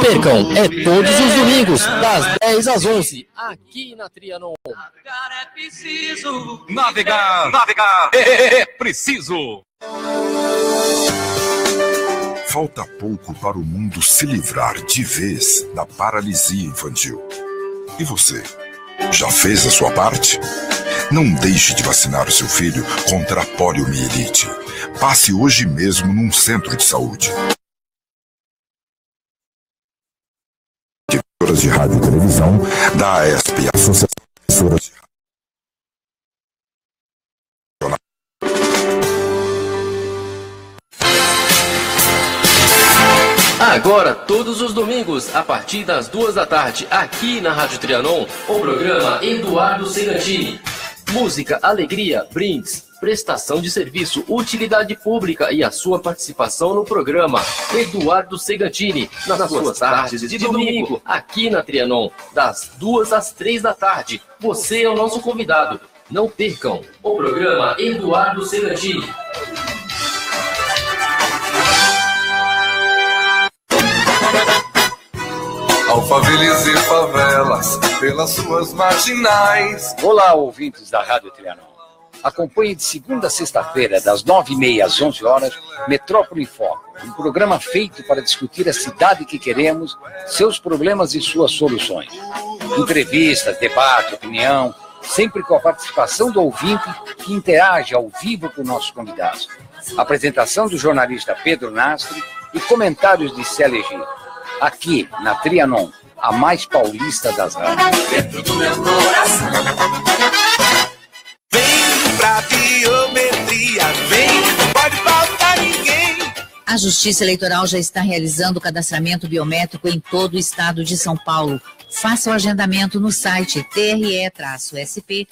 percam, é todos os domingos, das 10 às 11, aqui na Trianon. Navegar é preciso. Navegar é preciso. Falta pouco para o mundo se livrar de vez da paralisia infantil. E você, já fez a sua parte? Não deixe de vacinar o seu filho contra a poliomielite. Passe hoje mesmo num centro de saúde. Emissoras de rádio e televisão da AESP, Associação de Emissoras de Rádio. Agora, todos os domingos, a partir das 2 da tarde, aqui na Rádio Trianon, o programa Eduardo Segantini. Música, alegria, brindes, prestação de serviço, utilidade pública e a sua participação no programa Eduardo Segantini, nas suas tardes de domingo, aqui na Trianon, das 2 às 3 da tarde. Você é o nosso convidado. Não percam o programa Eduardo Segantini. Alphaville e favelas, pelas suas marginais. Olá, ouvintes da Rádio Trianon. Acompanhe de segunda a sexta-feira, das 9h30 às 11 horas, Metrópole em Foco, um programa feito para discutir a cidade que queremos, seus problemas e suas soluções. Entrevistas, debate, opinião, sempre com a participação do ouvinte que interage ao vivo com nossos convidados. Apresentação do jornalista Pedro Nastri e comentários de Célia Egito. Aqui, na Trianon, a mais paulista das rádios. Dentro do meu coração. Vem pra biometria, vem, não pode faltar ninguém. A Justiça Eleitoral já está realizando o cadastramento biométrico em todo o estado de São Paulo. Faça o agendamento no site tre-sp.jus.br.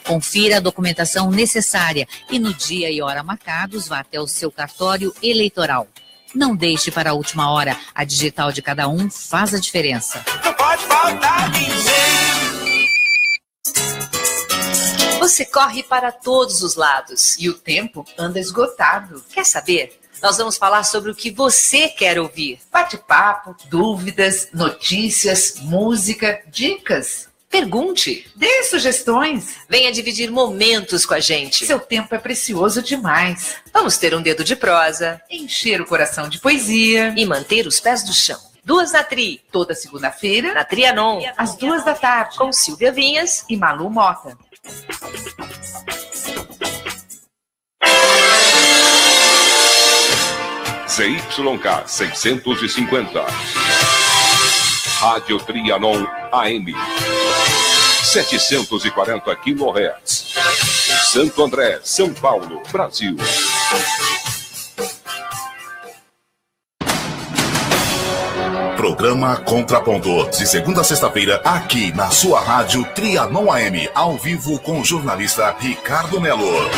Confira a documentação necessária e no dia e hora marcados vá até o seu cartório eleitoral. Não deixe para a última hora. A digital de cada um faz a diferença. Não pode faltar ninguém. Você corre para todos os lados e o tempo anda esgotado. Quer saber? Nós vamos falar sobre o que você quer ouvir. Bate-papo, dúvidas, notícias, música, dicas. Pergunte, dê sugestões. Venha dividir momentos com a gente. Seu tempo é precioso demais. Vamos ter um dedo de prosa, encher o coração de poesia e manter os pés no chão. 2 na Tri, toda segunda-feira, na Trianon, às 2 da tarde, com Silvia Vinhas e Malu Mota. ZYK 650. Rádio Trianon AM. 740 kHz. Santo André, São Paulo, Brasil. Programa Contraponto, de segunda a sexta-feira, aqui na sua rádio Trianon AM, ao vivo com o jornalista Ricardo Melo.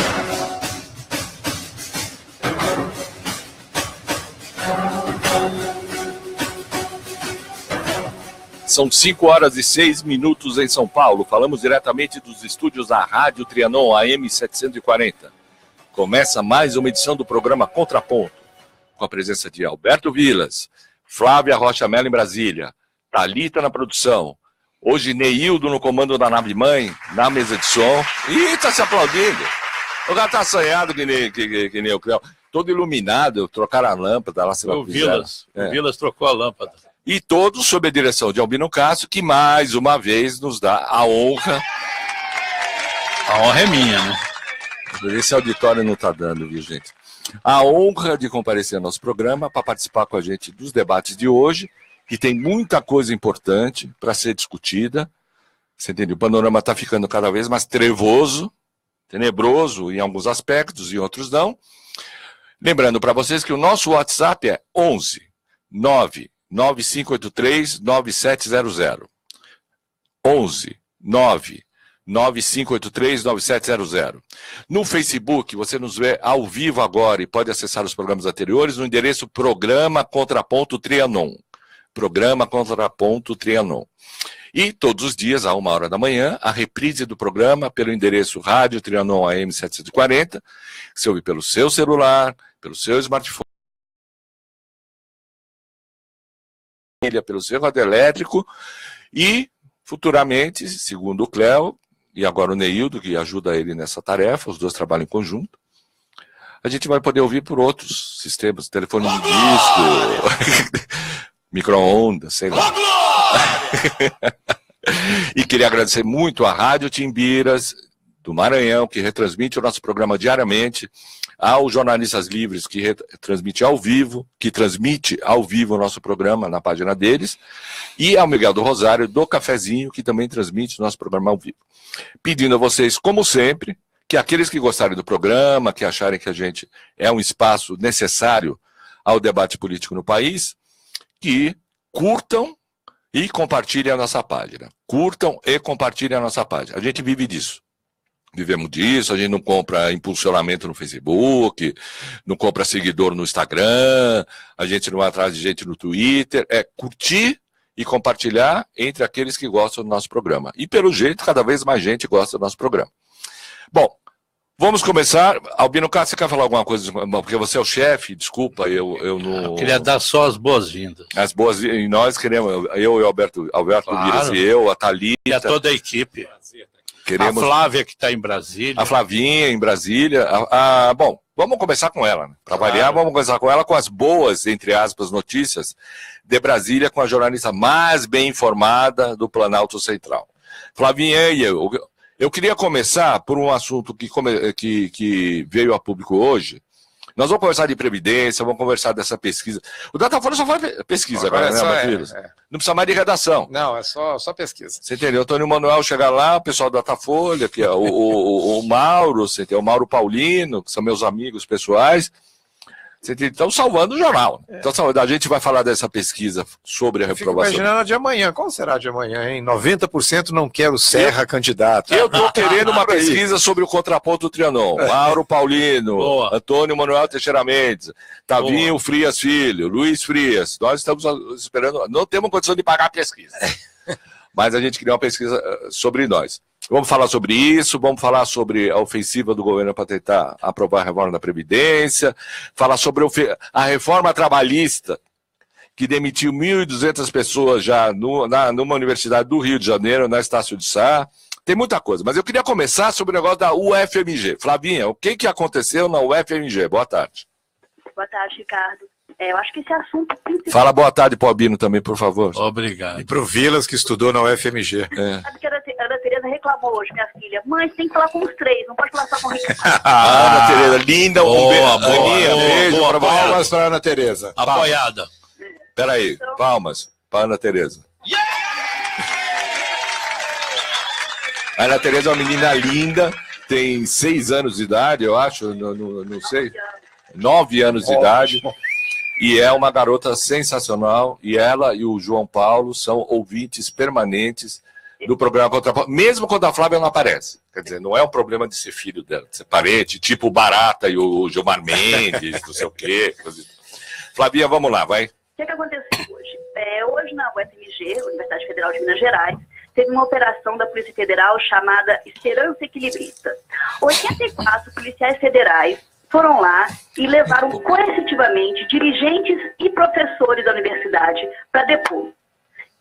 São 5h06 em São Paulo. Falamos diretamente dos estúdios da Rádio Trianon AM 740. Começa mais uma edição do programa Contraponto, com a presença de Alberto Vilas, Flávia Rocha Mello em Brasília, Thalita na produção, hoje Neildo no comando da nave-mãe, na mesa de som. Ih, tá se aplaudindo. O cara tá assanhado que nem o Creu. Todo iluminado, trocaram a lâmpada lá. O Vilas trocou a lâmpada. E todos sob a direção de Albino Castro, que mais uma vez nos dá a honra. A honra é minha, né? Esse auditório não está dando, viu, gente? A honra de comparecer ao nosso programa para participar com a gente dos debates de hoje, que tem muita coisa importante para ser discutida. Você entendeu? O panorama está ficando cada vez mais trevoso, tenebroso em alguns aspectos e outros não. Lembrando para vocês que o nosso WhatsApp é 11 99583 9700. 11 99583 9700. No Facebook, você nos vê ao vivo agora e pode acessar os programas anteriores no endereço Programa Contraponto Trianon. Programa Contraponto Trianon. E todos os dias, à 1h da manhã, a reprise do programa pelo endereço Rádio Trianon AM 740, que você ouve pelo seu celular, pelo seu smartphone. pelo seu radioelétrico e, futuramente, segundo o Cléo, e agora o Neildo, que ajuda ele nessa tarefa, os dois trabalham em conjunto, a gente vai poder ouvir por outros sistemas, telefone de disco, micro-ondas, sei lá. E queria agradecer muito à Rádio Timbiras, do Maranhão, que retransmite o nosso programa diariamente, aos Jornalistas Livres, que transmite ao vivo o nosso programa na página deles, e ao Miguel do Rosário, do Cafezinho, que também transmite o nosso programa ao vivo. Pedindo a vocês, como sempre, que aqueles que gostarem do programa, que acharem que a gente é um espaço necessário ao debate político no país, que curtam e compartilhem a nossa página. Curtam e compartilhem a nossa página. A gente vive disso. Vivemos disso, a gente não compra impulsionamento no Facebook, não compra seguidor no Instagram, a gente não vai atrás de gente no Twitter. É curtir e compartilhar entre aqueles que gostam do nosso programa. E, pelo jeito, cada vez mais gente gosta do nosso programa. Bom, vamos começar. Albino Castro, você quer falar alguma coisa? Porque você é o chefe, desculpa, eu não... Eu queria dar só as boas-vindas. As boas-vindas, e nós queremos, eu e o Alberto claro. Miras e eu, a Thalita... E a toda a equipe. Queremos... A Flávia, que está em Brasília. A Flavinha, em Brasília. Bom, vamos começar com ela, né? Para variar, vamos começar com ela, com as boas, entre aspas, notícias de Brasília, com a jornalista mais bem informada do Planalto Central. Flavinha e eu queria começar por um assunto que veio a público hoje. Nós vamos conversar de Previdência, vamos conversar dessa pesquisa. O Datafolha só faz pesquisa agora, né, Matheus? Não precisa mais de redação. Não, é só pesquisa. Você entendeu? O Antônio Manuel chega lá, o pessoal do Datafolha, que é o Mauro, você entendeu? O Mauro Paulino, que são meus amigos pessoais. Você entendeu? Estão salvando o jornal. Então, a gente vai falar dessa pesquisa sobre a reprovação. Fico imaginando a de amanhã. Qual será a de amanhã, hein? 90% não quer o Serra candidato. Eu estou querendo uma pesquisa sobre o contraponto do Trianon. Mauro Paulino, boa. Antônio Manuel Teixeira Mendes, Tavinho Frias Filho, Luiz Frias. Nós estamos esperando, não temos condição de pagar a pesquisa. Mas a gente queria uma pesquisa sobre nós. Vamos falar sobre isso, vamos falar sobre a ofensiva do governo para tentar aprovar a reforma da Previdência, falar sobre a reforma trabalhista, que demitiu 1.200 pessoas já numa universidade do Rio de Janeiro, na Estácio de Sá. Tem muita coisa, mas eu queria começar sobre o negócio da UFMG. Flavinha, o que aconteceu na UFMG? Boa tarde. Boa tarde, Ricardo. Eu acho que esse assunto... Fala boa tarde pro Albino também, por favor. Obrigado. E pro Vilas, que estudou na UFMG. Sabe que a Ana Tereza reclamou hoje, minha filha. Mãe, você tem que falar com os três, não pode falar só com o Ricardo. Ana Tereza, linda. Boa, beijo boa, pra você. Palmas pra Ana Tereza. Apoiada. Peraí, palmas pra Ana Tereza. A Ana Tereza é uma menina linda, tem 6 anos de idade, eu acho, não sei. 9 anos de idade. E é uma garota sensacional, e ela e o João Paulo são ouvintes permanentes do programa Contraponto, mesmo quando a Flávia não aparece. Quer dizer, não é um problema de ser filho dela, de ser parente, tipo o Barata e o Gilmar Mendes, não sei o quê. Flavinha, vamos lá, vai. O que aconteceu hoje? Hoje na UFMG, Universidade Federal de Minas Gerais, teve uma operação da Polícia Federal chamada Esperança Equilibrista. 84 policiais federais foram lá e levaram coercitivamente dirigentes e professores da universidade para depor.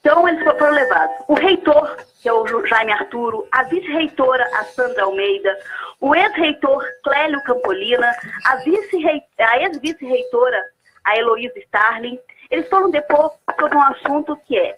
Então, eles foram levados. O reitor, que é o Jaime Arturo, a vice-reitora, a Sandra Almeida, o ex-reitor Clélio Campolina, a ex-vice-reitora, a Heloísa Starling. Eles foram depor sobre um assunto que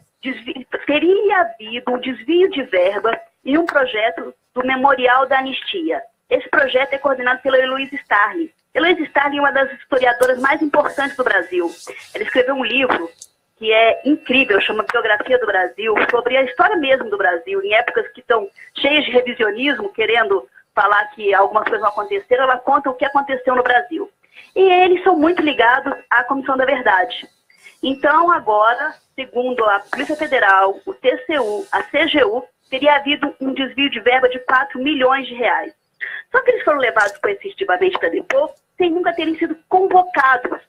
teria havido um desvio de verba em um projeto do Memorial da Anistia. Esse projeto é coordenado pela Heloísa Starling. Heloísa Starling é uma das historiadoras mais importantes do Brasil. Ela escreveu um livro que é incrível, chama Biografia do Brasil, sobre a história mesmo do Brasil, em épocas que estão cheias de revisionismo, querendo falar que algumas coisas não aconteceram, ela conta o que aconteceu no Brasil. E eles são muito ligados à Comissão da Verdade. Então, agora, segundo a Polícia Federal, o TCU, a CGU, teria havido um desvio de verba de 4 milhões de reais. Só que eles foram levados coercitivamente para depor sem nunca terem sido convocados.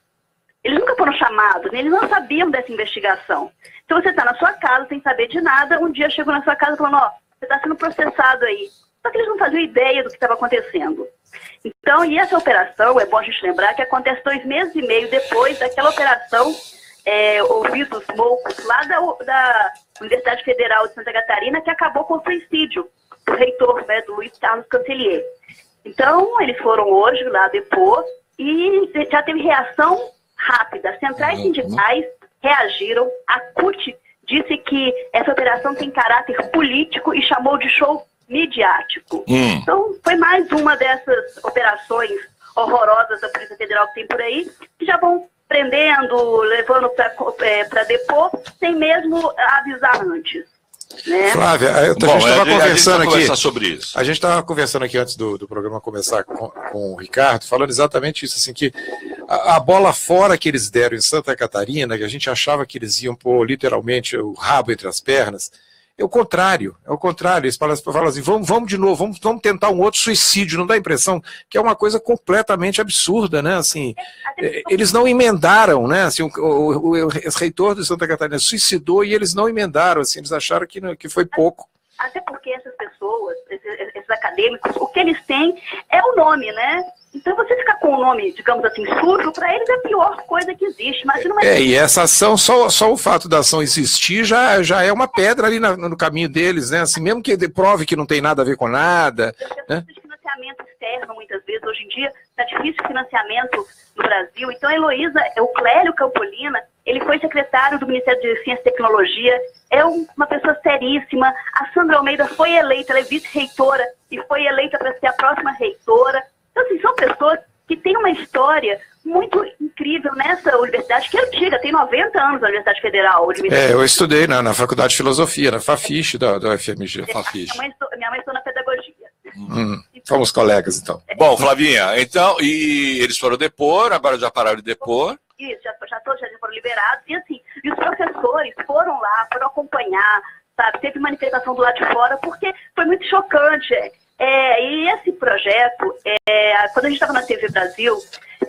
Eles nunca foram chamados, eles não sabiam dessa investigação. Então você está na sua casa sem saber de nada, um dia chegou na sua casa falando, você está sendo processado aí. Só que eles não faziam ideia do que estava acontecendo. Então, e essa operação, é bom a gente lembrar que acontece 2 meses e meio depois daquela operação ouvidos loucos lá da Universidade Federal de Santa Catarina, que acabou com o suicídio do reitor, né, do Luiz Carlos Cancelier. Então, eles foram hoje lá depor e já teve reação rápida. As centrais sindicais reagiram, a CUT disse que essa operação tem caráter político e chamou de show midiático. Então, foi mais uma dessas operações horrorosas da Polícia Federal que tem por aí, que já vão prendendo, levando para depor, sem mesmo avisar antes. Né? Flávia, a gente estava conversando aqui. Sobre isso. A gente estava conversando aqui antes do programa começar com o Ricardo, falando exatamente isso, assim, que a bola fora que eles deram em Santa Catarina, que a gente achava que eles iam pôr literalmente o rabo entre as pernas, é o contrário, eles falam assim, vamos de novo, vamos tentar um outro suicídio, não dá a impressão que é uma coisa completamente absurda, né, assim, eles não emendaram, né, assim, o reitor de Santa Catarina suicidou e eles não emendaram, assim, eles acharam que foi pouco. Até porque essas pessoas, esses acadêmicos, o que eles têm é o nome, né? Então você ficar com o nome, digamos assim, sujo, para eles é a pior coisa que existe. Mas não e essa ação, só o fato da ação existir já é uma pedra ali no caminho deles, né? Assim, mesmo que prove que não tem nada a ver com nada. Né? Financiamento externo, muitas vezes, hoje em dia, está difícil financiamento no Brasil. Então a Heloísa, o Clélio Campolina, ele foi secretário do Ministério de Ciência e Tecnologia, é uma pessoa seríssima. A Sandra Almeida foi eleita, ela é vice-reitora e foi eleita para ser a próxima reitora. Então, assim, são pessoas que têm uma história muito incrível nessa universidade, que é antiga, tem 90 anos a Universidade Federal. Eu estudei na Faculdade de Filosofia, na FAFISH da UFMG. Minha mãe estou na pedagogia. Somos colegas, então. Bom, Flavinha, então, e eles foram depor, agora já pararam de depor? Isso, já foram liberados, e assim, e os professores foram lá, foram acompanhar, sabe, teve manifestação do lado de fora, porque foi muito chocante, e esse projeto, quando a gente estava na TV Brasil,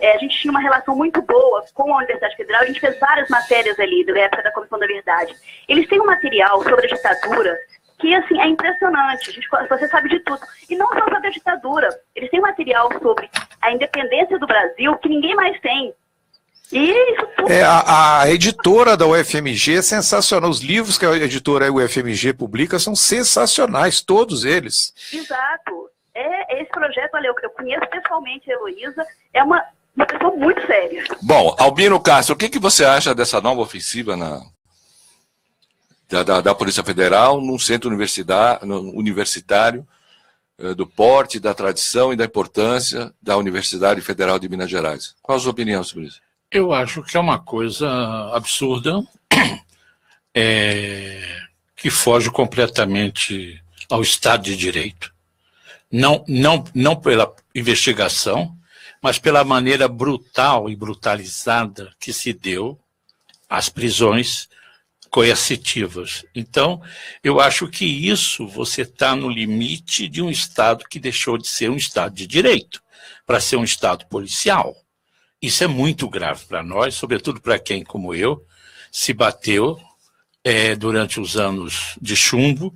a gente tinha uma relação muito boa com a Universidade Federal, a gente fez várias matérias ali, da época da Comissão da Verdade. Eles têm um material sobre a ditadura que, assim, é impressionante, você sabe de tudo. E não só sobre a ditadura, eles têm um material sobre a independência do Brasil que ninguém mais tem. E isso tudo... A editora da UFMG é sensacional. Os livros que a editora UFMG publica são sensacionais, todos eles. Exato. Esse projeto, olha, eu conheço pessoalmente a Heloísa, é uma pessoa muito séria. Bom, Albino Castro, o que você acha dessa nova ofensiva da Polícia Federal num centro universitário, do porte, da tradição e da importância da Universidade Federal de Minas Gerais? Qual a sua opinião sobre isso? Eu acho que é uma coisa absurda, que foge completamente ao Estado de Direito. Não pela investigação, mas pela maneira brutal e brutalizada que se deu às prisões coercitivas. Então, eu acho que isso você está no limite de um Estado que deixou de ser um Estado de Direito para ser um Estado policial. Isso é muito grave para nós, sobretudo para quem, como eu, se bateu durante os anos de chumbo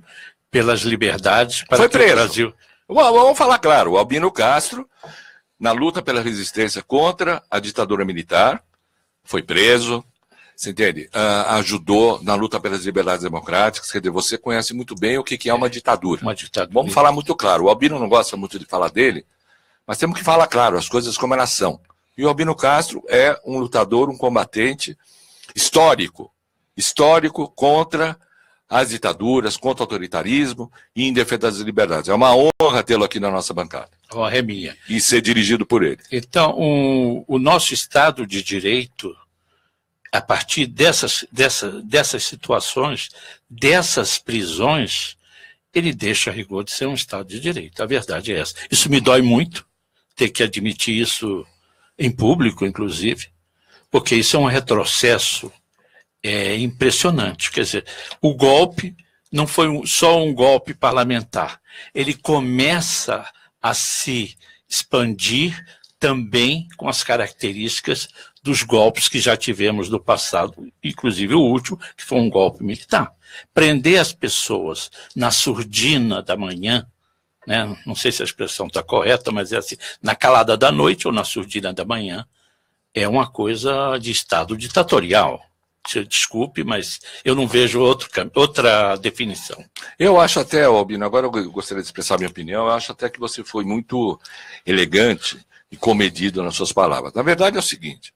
pelas liberdades para que o Brasil... Vamos falar claro, o Albino Castro, na luta pela resistência contra a ditadura militar, foi preso, você entende? Ajudou na luta pelas liberdades democráticas, quer dizer, você conhece muito bem o que é uma ditadura. Uma ditadura. Vamos falar muito claro, o Albino não gosta muito de falar dele, mas temos que falar claro, as coisas como elas são. E o Albino Castro é um lutador, um combatente histórico contra as ditaduras, contra o autoritarismo e em defesa das liberdades. É uma honra tê-lo aqui na nossa bancada. A honra é minha. E ser dirigido por ele. Então, o nosso Estado de Direito, a partir dessas situações, dessas prisões, ele deixa a rigor de ser um Estado de Direito. A verdade é essa. Isso me dói muito, ter que admitir isso em público, inclusive, porque isso é um retrocesso impressionante. Quer dizer, o golpe não foi só um golpe parlamentar, ele começa a se expandir também com as características dos golpes que já tivemos no passado, inclusive o último, que foi um golpe militar. Prender as pessoas na surdina da manhã, né? Não sei se a expressão está correta, mas é assim, na calada da noite ou na surdina da manhã, é uma coisa de Estado ditatorial. Desculpe, mas eu não vejo outra definição. Eu acho até, Albino, agora eu gostaria de expressar minha opinião, eu acho até que você foi muito elegante e comedido nas suas palavras. Na verdade é o seguinte,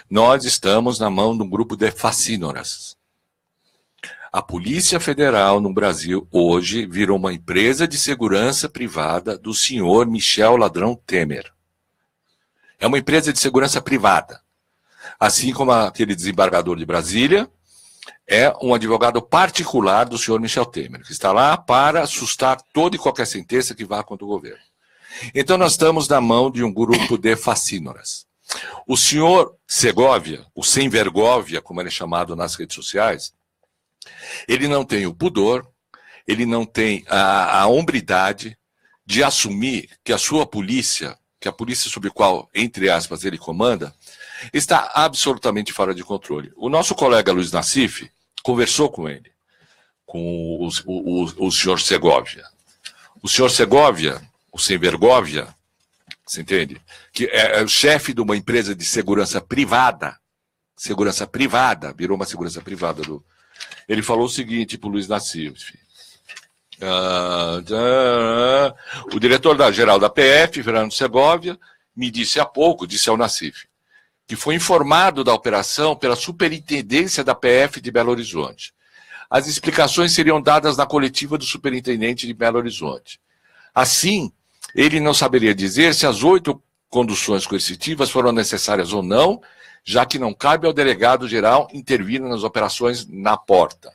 nós estamos na mão de um grupo de facínoras. A Polícia Federal no Brasil hoje virou uma empresa de segurança privada do senhor Michel Ladrão Temer. É uma empresa de segurança privada. Assim como aquele desembargador de Brasília é um advogado particular do senhor Michel Temer, que está lá para assustar toda e qualquer sentença que vá contra o governo. Então nós estamos na mão de um grupo de facínoras. O senhor Segovia, o Sem Vergovia, como ele é chamado nas redes sociais, ele não tem o pudor, ele não tem a hombridade de assumir que a sua polícia, que a polícia sob a qual, entre aspas, ele comanda, está absolutamente fora de controle. O nosso colega Luiz Nassif conversou com ele, com o senhor Segovia. O senhor Segovia, o Sem Vergovia, você entende? Que é o chefe de uma empresa de segurança privada, virou uma segurança privada. Ele falou o seguinte para o Luiz Nassif. O diretor-geral da PF, Fernando Segovia, me disse há pouco, disse ao Nassif, que foi informado da operação pela superintendência da PF de Belo Horizonte. As explicações seriam dadas na coletiva do superintendente de Belo Horizonte. Assim, ele não saberia dizer se as 8 conduções coercitivas foram necessárias ou não, já que não cabe ao delegado-geral intervir nas operações na porta.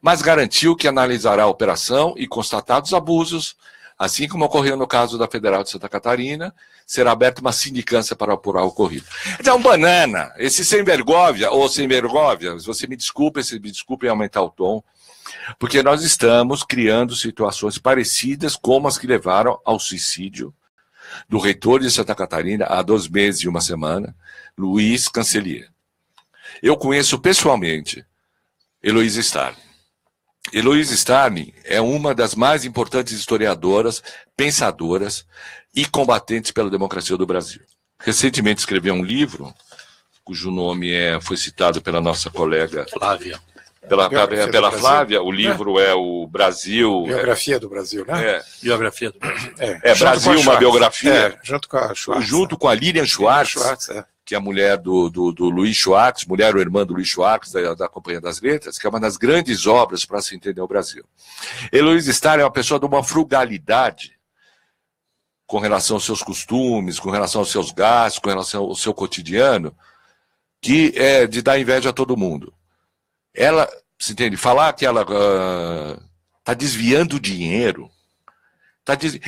Mas garantiu que analisará a operação e, constatados abusos, assim como ocorreu no caso da Federal de Santa Catarina, será aberta uma sindicância para apurar o ocorrido. Então, banana, esse Sem Vergovia, ou Sem Vergovia, se você me desculpe em aumentar o tom, porque nós estamos criando situações parecidas como as que levaram ao suicídio do reitor de Santa Catarina há 2 meses e 1 semana, Luiz Cancelier. Eu conheço pessoalmente Heloísa Starling. Heloísa Starling é uma das mais importantes historiadoras, pensadoras e combatentes pela democracia do Brasil. Recentemente escreveu um livro, cujo nome foi citado pela nossa colega Flávia. Pela Flávia, o livro é o Brasil... Biografia do Brasil, né? Biografia do Brasil. Brasil, uma biografia. Junto com a Schwartz. Junto com a Lilian Schwartz, que é a mulher do Luiz Schwartz, mulher ou irmã do Luiz Schwartz, da Companhia das Letras, que é uma das grandes obras para se entender o Brasil. Heloísa Starling é uma pessoa de uma frugalidade com relação aos seus costumes, com relação aos seus gastos, com relação ao seu cotidiano, que é de dar inveja a todo mundo. Ela, se entende, falar que ela está desviando dinheiro,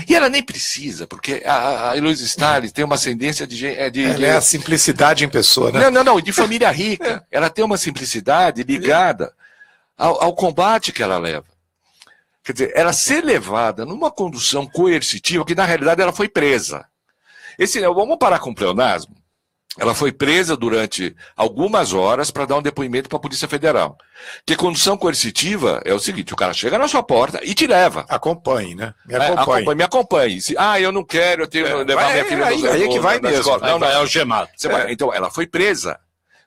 e ela nem precisa, porque a Heloísa Starling tem uma ascendência de... Ela é a simplicidade em pessoa, né? Não, de família rica. Ela tem uma simplicidade ligada ao combate que ela leva. Quer dizer, ela ser levada numa condução coercitiva, que na realidade ela foi presa. Vamos parar com o pleonasmo? Ela foi presa durante algumas horas para dar um depoimento para a Polícia Federal. Porque condução coercitiva é o seguinte, o cara chega na sua porta e te leva. Acompanhe, né? Me acompanhe. Eu não quero, eu tenho que levar minha filha aí é que vai mesmo. Escola. Não, é algemado. Então, ela foi presa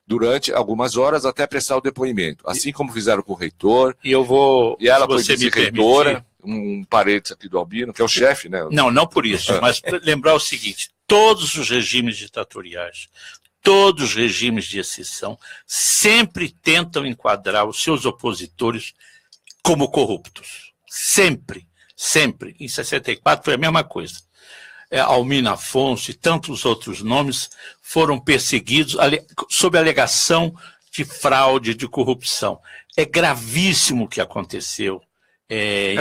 durante algumas horas até prestar o depoimento. Assim como fizeram com o reitor. E ela foi vice-reitora, um parênteses aqui do Albino, que é o chefe, né? Não por isso, mas lembrar o seguinte, todos os regimes ditatoriais, todos os regimes de exceção, sempre tentam enquadrar os seus opositores como corruptos. Sempre. Em 64 foi a mesma coisa. Almina Afonso e tantos outros nomes foram perseguidos sob a alegação de fraude, de corrupção. É gravíssimo o que aconteceu.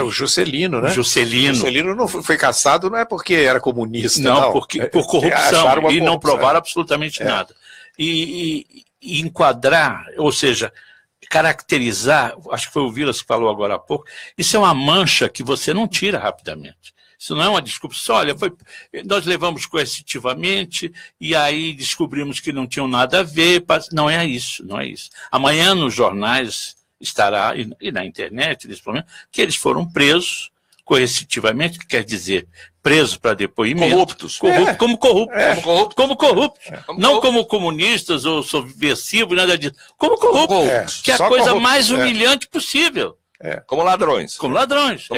O Juscelino, né? Juscelino não foi caçado, não é porque era comunista, não. Porque por corrupção, e não provaram absolutamente nada. E enquadrar, ou seja, caracterizar, acho que foi o Vilas que falou agora há pouco, isso é uma mancha que você não tira rapidamente. Isso não é uma desculpa. Olha, nós levamos coercitivamente e aí descobrimos que não tinham nada a ver. Não é isso. Amanhã nos jornais estará, e na internet, principalmente, que eles foram presos coercitivamente, que quer dizer presos para depoimento. Corruptos. Como corruptos. Não como comunistas ou subversivos, nada disso. Como corruptos. Que é a coisa mais humilhante possível. Como ladrões. Como ladrões.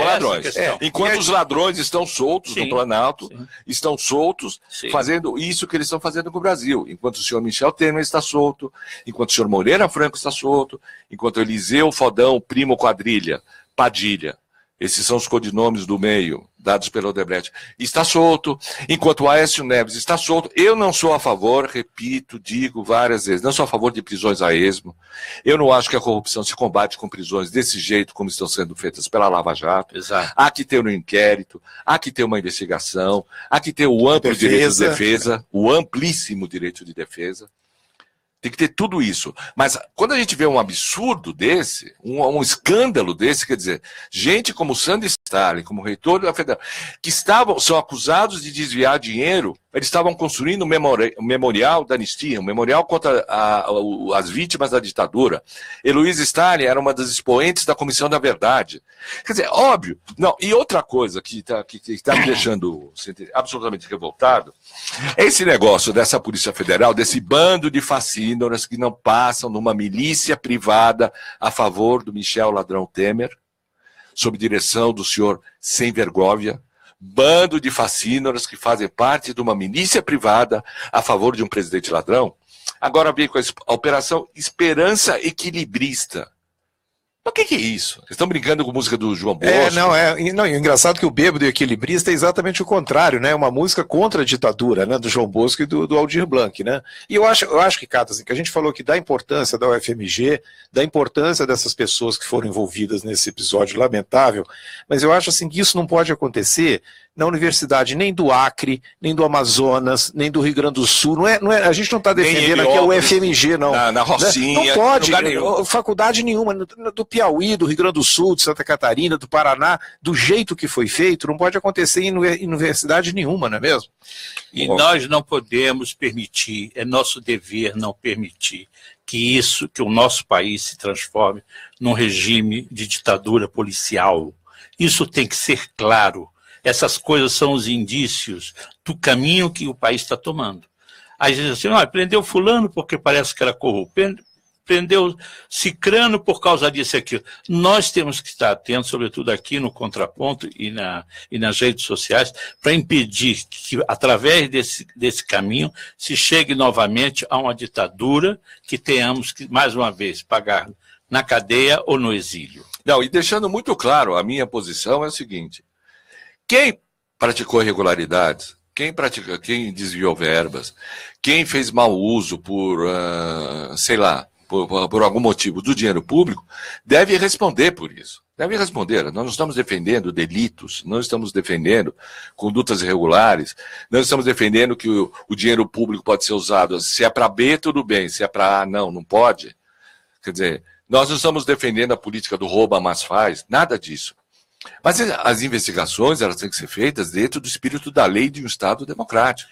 Enquanto os ladrões estão soltos no Planalto, estão soltos fazendo isso que eles estão fazendo com o Brasil. Enquanto o senhor Michel Temer está solto, enquanto o senhor Moreira Franco está solto, enquanto o Eliseu Fodão, Primo Quadrilha, Padilha, esses são os codinomes do meio, dados pelo Odebrecht, está solto, enquanto o Aécio Neves está solto. Eu não sou a favor, repito, digo várias vezes, não sou a favor de prisões a esmo. Eu não acho que a corrupção se combate com prisões desse jeito como estão sendo feitas pela Lava Jato. Exato. Há que ter um inquérito, há que ter uma investigação, há que ter o amplo direito de defesa, o amplíssimo direito de defesa. Tem que ter tudo isso. Mas quando a gente vê um absurdo desse, um escândalo desse, quer dizer, gente como Sandro Stalin, como reitor da Federal, que são acusados de desviar dinheiro, eles estavam construindo um memorial da anistia, um memorial contra as vítimas da ditadura. Heloísa Stalin era uma das expoentes da Comissão da Verdade. Quer dizer, óbvio. Não, e outra coisa que está me deixando absolutamente revoltado é esse negócio dessa Polícia Federal, desse bando de facínoras que não passam numa milícia privada a favor do Michel Ladrão Temer, sob direção do senhor Sem Vergonha, bando de facínoras que fazem parte de uma milícia privada a favor de um presidente ladrão. Agora vem com a Operação Esperança Equilibrista. Mas o que é isso? Vocês estão brincando com música do João Bosco? E o engraçado é que o Bêbado e o Equilibrista é exatamente o contrário, né? Uma música contra a ditadura, né? Do João Bosco e do Aldir Blanc, né? E eu acho que, Cata, assim, que a gente falou que da importância da UFMG, da importância dessas pessoas que foram envolvidas nesse episódio lamentável, mas eu acho assim que isso não pode acontecer na universidade nem do Acre, nem do Amazonas, nem do Rio Grande do Sul. Não é, a gente não está defendendo aqui a UFMG, não. Na Rocinha. Não pode, faculdade nenhuma, do Piauí, do Rio Grande do Sul, de Santa Catarina, do Paraná, do jeito que foi feito, não pode acontecer em universidade nenhuma, não é mesmo? E nós não podemos permitir, é nosso dever não permitir que o nosso país se transforme num regime de ditadura policial. Isso tem que ser claro. Essas coisas são os indícios do caminho que o país está tomando. Aí diz assim, prendeu fulano porque parece que era corrupto, prendeu cicrano por causa disso e aquilo. Nós temos que estar atentos, sobretudo aqui no Contraponto e nas redes sociais, para impedir que, através desse caminho, se chegue novamente a uma ditadura que tenhamos que, mais uma vez, pagar na cadeia ou no exílio. Não, e deixando muito claro, a minha posição é o seguinte: quem praticou irregularidades, quem desviou verbas, quem fez mau uso por algum motivo do dinheiro público, deve responder por isso. Deve responder. Nós não estamos defendendo delitos, não estamos defendendo condutas irregulares, não estamos defendendo que o dinheiro público pode ser usado. Se é para B, tudo bem. Se é para A, não pode. Quer dizer, nós não estamos defendendo a política do rouba, mas faz, nada disso. Mas as investigações, elas têm que ser feitas dentro do espírito da lei de um Estado democrático.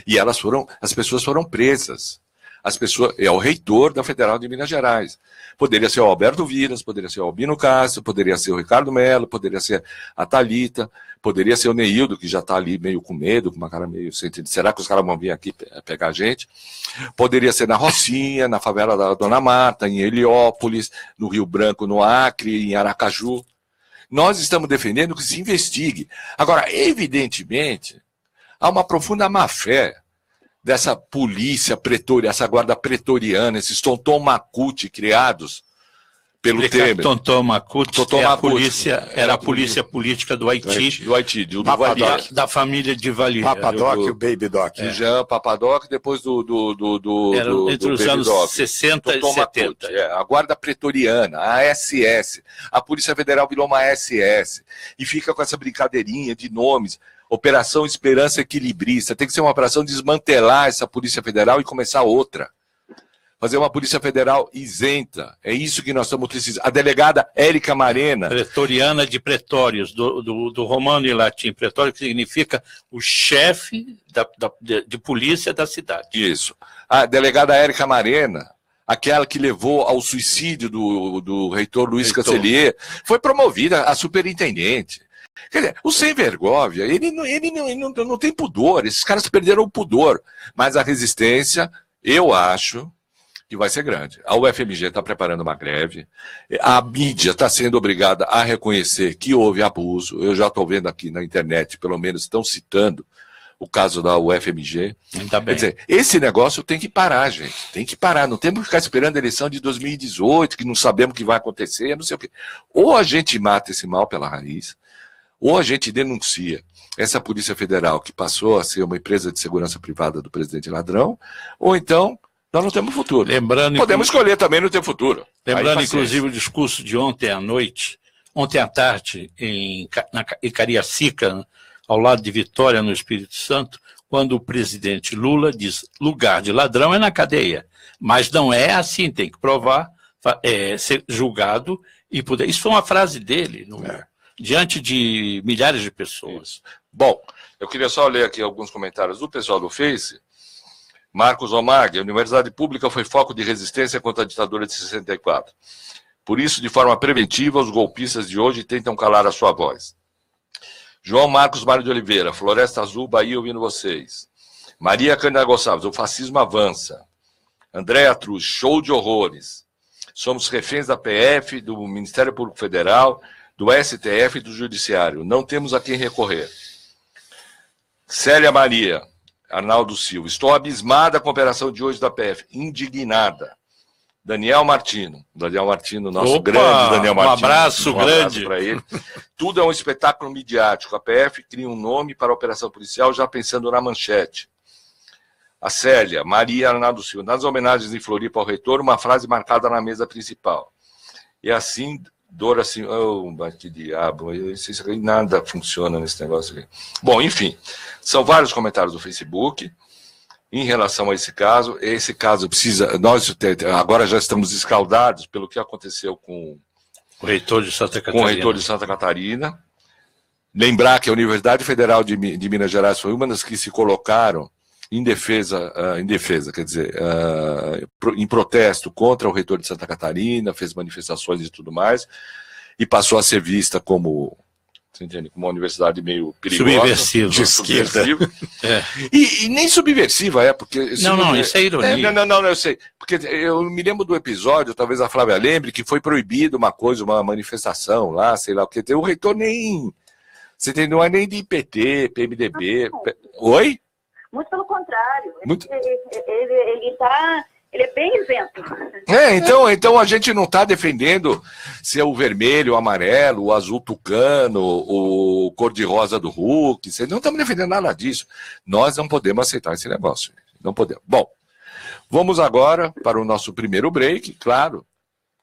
E as pessoas foram presas. É o reitor da Federal de Minas Gerais. Poderia ser o Alberto Viras, poderia ser o Albino Castro, poderia ser o Ricardo Mello, poderia ser a Thalita, poderia ser o Neildo, que já está ali meio com medo, com uma cara meio sentindo, será que os caras vão vir aqui pegar a gente? Poderia ser na Rocinha, na favela da Dona Marta, em Heliópolis, no Rio Branco, no Acre, em Aracaju. Nós estamos defendendo que se investigue. Agora, evidentemente, há uma profunda má-fé dessa polícia pretoriana, essa guarda pretoriana, esses tonton Macuti criados pelo Temer. Tonton Macuti era a polícia política do Haiti. Do Haiti, do Papadoc, da família de Valier. Papadoc e o Baby Doc. Jean Papadoc, depois entre os anos 60 e 70. A guarda pretoriana, a SS. A Polícia Federal virou uma SS. E fica com essa brincadeirinha de nomes. Operação Esperança Equilibrista. Tem que ser uma operação de desmantelar essa Polícia Federal e começar outra. Fazer uma Polícia Federal isenta. É isso que nós estamos precisando. A delegada Érica Marena. Pretoriana de Pretórios, do romano e latim. Pretório, que significa o chefe de polícia da cidade. Isso. A delegada Érica Marena, aquela que levou ao suicídio do reitor Luiz Cancelier, foi promovida a superintendente. Quer dizer, o sem vergonha, ele não tem pudor, esses caras perderam o pudor, mas a resistência, eu acho que vai ser grande. A UFMG está preparando uma greve, a mídia está sendo obrigada a reconhecer que houve abuso, eu já estou vendo aqui na internet, pelo menos estão citando o caso da UFMG. Ainda bem. Quer dizer, esse negócio tem que parar, gente, tem que parar, não temos que ficar esperando a eleição de 2018, que não sabemos o que vai acontecer, não sei o quê. Ou a gente mata esse mal pela raiz, ou a gente denuncia essa Polícia Federal que passou a ser uma empresa de segurança privada do presidente ladrão, ou então nós não temos futuro. Podemos escolher também não ter futuro. Lembrando, inclusive, o discurso de ontem à noite, ontem à tarde, em Cariacica, ao lado de Vitória, no Espírito Santo, quando o presidente Lula diz: lugar de ladrão é na cadeia. Mas não é assim, tem que provar, ser julgado e poder. Isso foi uma frase dele, diante de milhares de pessoas. Bom, eu queria só ler aqui alguns comentários do pessoal do Face. Marcos Omag: a Universidade Pública foi foco de resistência contra a ditadura de 64. Por isso, de forma preventiva, os golpistas de hoje tentam calar a sua voz. João Marcos Mário de Oliveira: Floresta Azul, Bahia, ouvindo vocês. Maria Cândida Gonçalves: o fascismo avança. Andréa Truz: show de horrores. Somos reféns da PF, do Ministério Público Federal, do STF e do Judiciário. Não temos a quem recorrer. Célia Maria Arnaldo Silva: estou abismada com a operação de hoje da PF. Indignada. Daniel Martino, nosso grande Daniel Martino. Um abraço grande para ele. Tudo é um espetáculo midiático. A PF cria um nome para a operação policial já pensando na manchete. A Célia Maria Arnaldo Silva: nas homenagens em Floripa ao reitor, uma frase marcada na mesa principal. E assim, dor assim, que diabo, isso aí nada funciona nesse negócio aqui. Bom, enfim, são vários comentários do Facebook em relação a esse caso precisa, nós agora já estamos escaldados pelo que aconteceu com o reitor de Santa Catarina. Lembrar que a Universidade Federal de Minas Gerais foi uma das que se colocaram em defesa, quer dizer, em protesto contra o reitor de Santa Catarina, fez manifestações e tudo mais, e passou a ser vista como, você entende, como uma universidade meio perigosa. Subversiva. De esquerda. E nem subversiva, porque... Não, isso é ironia. Não, eu sei. Porque eu me lembro do episódio, talvez a Flávia lembre, que foi proibido uma manifestação lá, sei lá o que. O reitor nem... Você entendeu? Não é nem de PT, PMDB... Oi? Muito pelo contrário. Ele é bem isento. Então a gente não está defendendo se é o vermelho, o amarelo, o azul tucano, o cor-de-rosa do Hulk. Não estamos defendendo nada disso. Nós não podemos aceitar esse negócio. Não podemos. Bom, vamos agora para o nosso primeiro break, claro,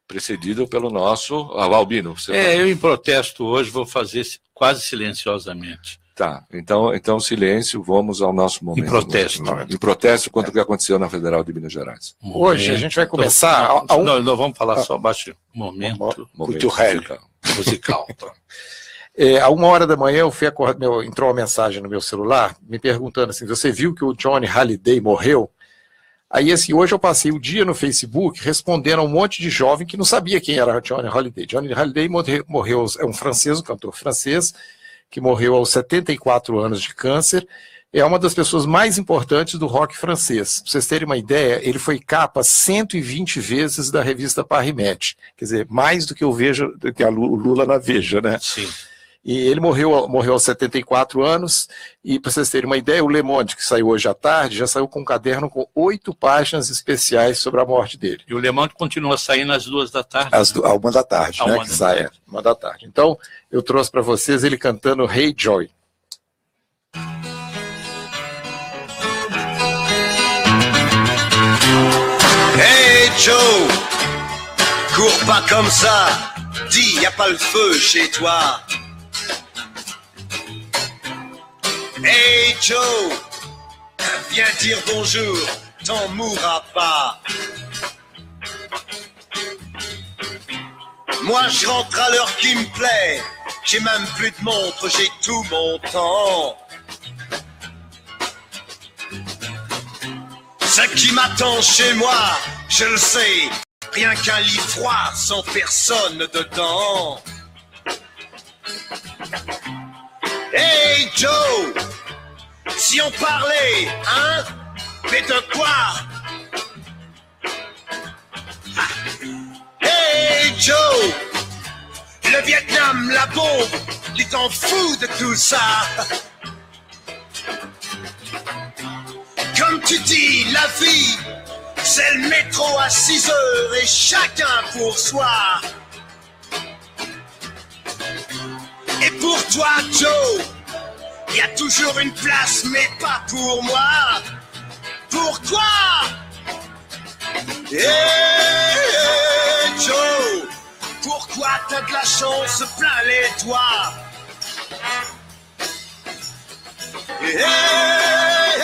precedido pelo nosso... Albino. Eu em protesto hoje vou fazer quase silenciosamente. Tá, então silêncio, vamos ao nosso momento. Em protesto contra o que aconteceu na Federal de Minas Gerais. Hoje a gente vai começar... Nós vamos falar só baixo momento musical. À 1h da manhã eu fui acordar, entrou uma mensagem no meu celular me perguntando assim: você viu que o Johnny Hallyday morreu? Aí assim, hoje eu passei o dia no Facebook respondendo a um monte de jovem que não sabia quem era Johnny Hallyday. Johnny Hallyday morreu, é um francês, um cantor francês, que morreu aos 74 anos de câncer, é uma das pessoas mais importantes do rock francês. Para vocês terem uma ideia, ele foi capa 120 vezes da revista Parrimet, quer dizer, mais do que o Lula na Veja, né? Sim. E ele morreu aos 74 anos, e para vocês terem uma ideia, o Le Monde, que saiu hoje à tarde, já saiu com um caderno com 8 páginas especiais sobre a morte dele. E o Le Monde continua saindo às 2 da tarde. À 1 da tarde, né? Que sai, 1 da tarde. Então, eu trouxe para vocês ele cantando Hey Joy. Hey Joe, cours pas comme ça, dis y a pas le feu chez toi. Hey Joe, viens dire bonjour, t'en mourras pas. Moi je rentre à l'heure qui me plaît, j'ai même plus de montre, j'ai tout mon temps. Ce qui m'attend chez moi, je le sais, rien qu'un lit froid sans personne dedans. Hey Joe, si on parlait, hein? Mais de quoi? Hey Joe, le Vietnam, la bombe, les t'en fous de tout ça. Comme tu dis, la vie, c'est le métro à 6 heures et chacun pour soi. Et pour toi, Joe, il y a toujours une place, mais pas pour moi. Pourquoi? Hey, Joe, pourquoi t'as de la chance plein les toits? Hey,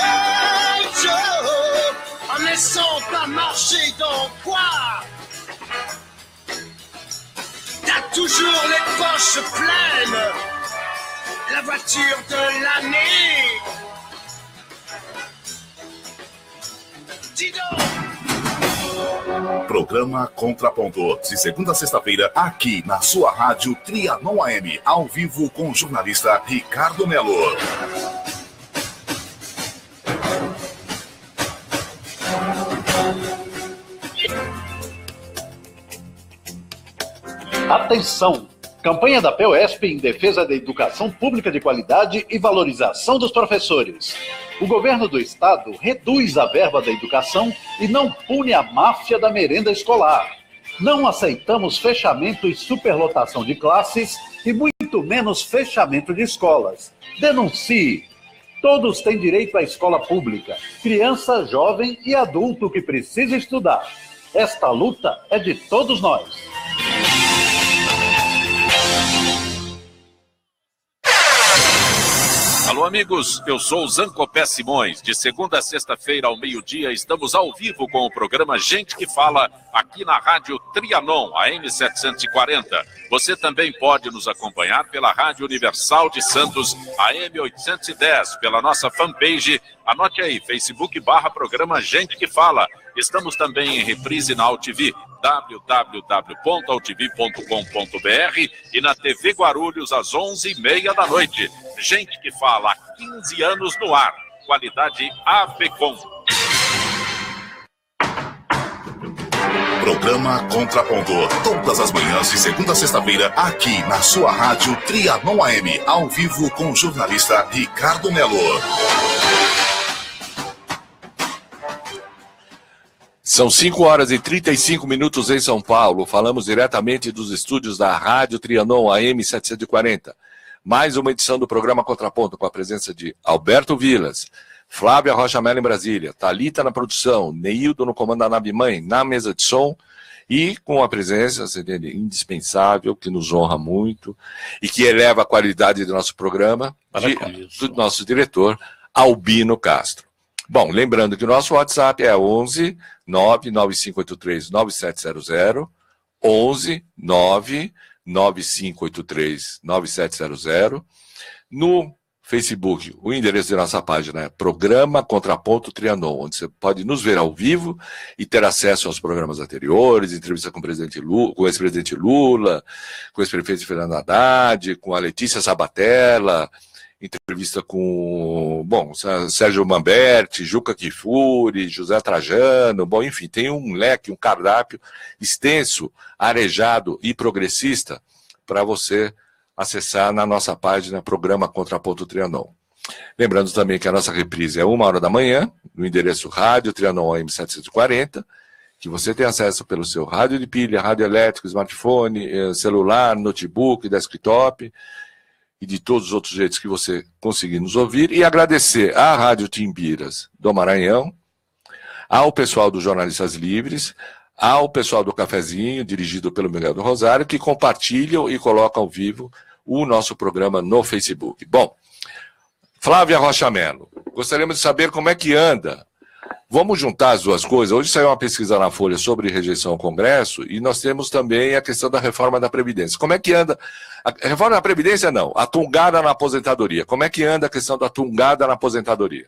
Joe, en laissant pas marcher dans quoi? T'as toujours les poches pleines, la voiture de l'année. Dis donc. Programa Contraponto, de segunda a sexta-feira, aqui na sua rádio Trianon AM, ao vivo com o jornalista Ricardo Melo. Atenção! Campanha da PEUESP em defesa da educação pública de qualidade e valorização dos professores. O governo do estado reduz a verba da educação e não pune a máfia da merenda escolar. Não aceitamos fechamento e superlotação de classes e muito menos fechamento de escolas. Denuncie! Todos têm direito à escola pública, criança, jovem e adulto que precisa estudar. Esta luta é de todos nós. Alô, amigos, eu sou o Zancopé Simões. De segunda a sexta-feira, ao meio-dia, estamos ao vivo com o programa Gente que Fala, aqui na Rádio Trianon, AM 740. Você também pode nos acompanhar pela Rádio Universal de Santos, AM 810, pela nossa fanpage. Anote aí, Facebook/programa Gente que Fala. Estamos também em reprise na AltV, www.altv.com.br e na TV Guarulhos às 11h30 da noite. Gente que Fala, há 15 anos no ar. Qualidade AVECOM. Programa Contraponto, todas as manhãs de segunda a sexta-feira, aqui na sua rádio Trianon AM, ao vivo com o jornalista Ricardo Melo. São 5h35 em São Paulo. Falamos diretamente dos estúdios da Rádio Trianon AM 740. Mais uma edição do programa Contraponto, com a presença de Alberto Vilas, Flávia Rocha Mello em Brasília, Thalita na produção, Neildo no comando da nave mãe, na mesa de som, e com a presença indispensável, que nos honra muito e que eleva a qualidade do nosso programa, do nosso diretor, Albino Castro. Bom, lembrando que o nosso WhatsApp é 11 99583 9700, 11 99583 9700. No Facebook, o endereço da nossa página é Programa Contraponto Trianon, onde você pode nos ver ao vivo e ter acesso aos programas anteriores, entrevista com o ex-presidente Lula, com o ex-prefeito Fernando Haddad, com a Letícia Sabatella, entrevista com, Sérgio Mamberti, Juca Kifuri, José Trajano, enfim, tem um leque, um cardápio extenso, arejado e progressista para você acessar na nossa página Programa Contraponto Trianon. Lembrando também que a nossa reprise é 1h da manhã, no endereço Rádio Trianon AM 740, que você tem acesso pelo seu rádio de pilha, rádio elétrico, smartphone, celular, notebook, desktop, e de todos os outros jeitos que você conseguir nos ouvir, e agradecer à Rádio Timbiras do Maranhão, ao pessoal dos Jornalistas Livres, ao pessoal do Cafezinho, dirigido pelo Miguel do Rosário, que compartilham e colocam ao vivo o nosso programa no Facebook. Bom, Flávia Rocha Mello, gostaríamos de saber como é que anda. Vamos juntar as duas coisas. Hoje saiu uma pesquisa na Folha sobre rejeição ao Congresso e nós temos também a questão da reforma da Previdência. Como é que anda? A reforma da Previdência não, a tungada na aposentadoria. Como é que anda a questão da tungada na aposentadoria?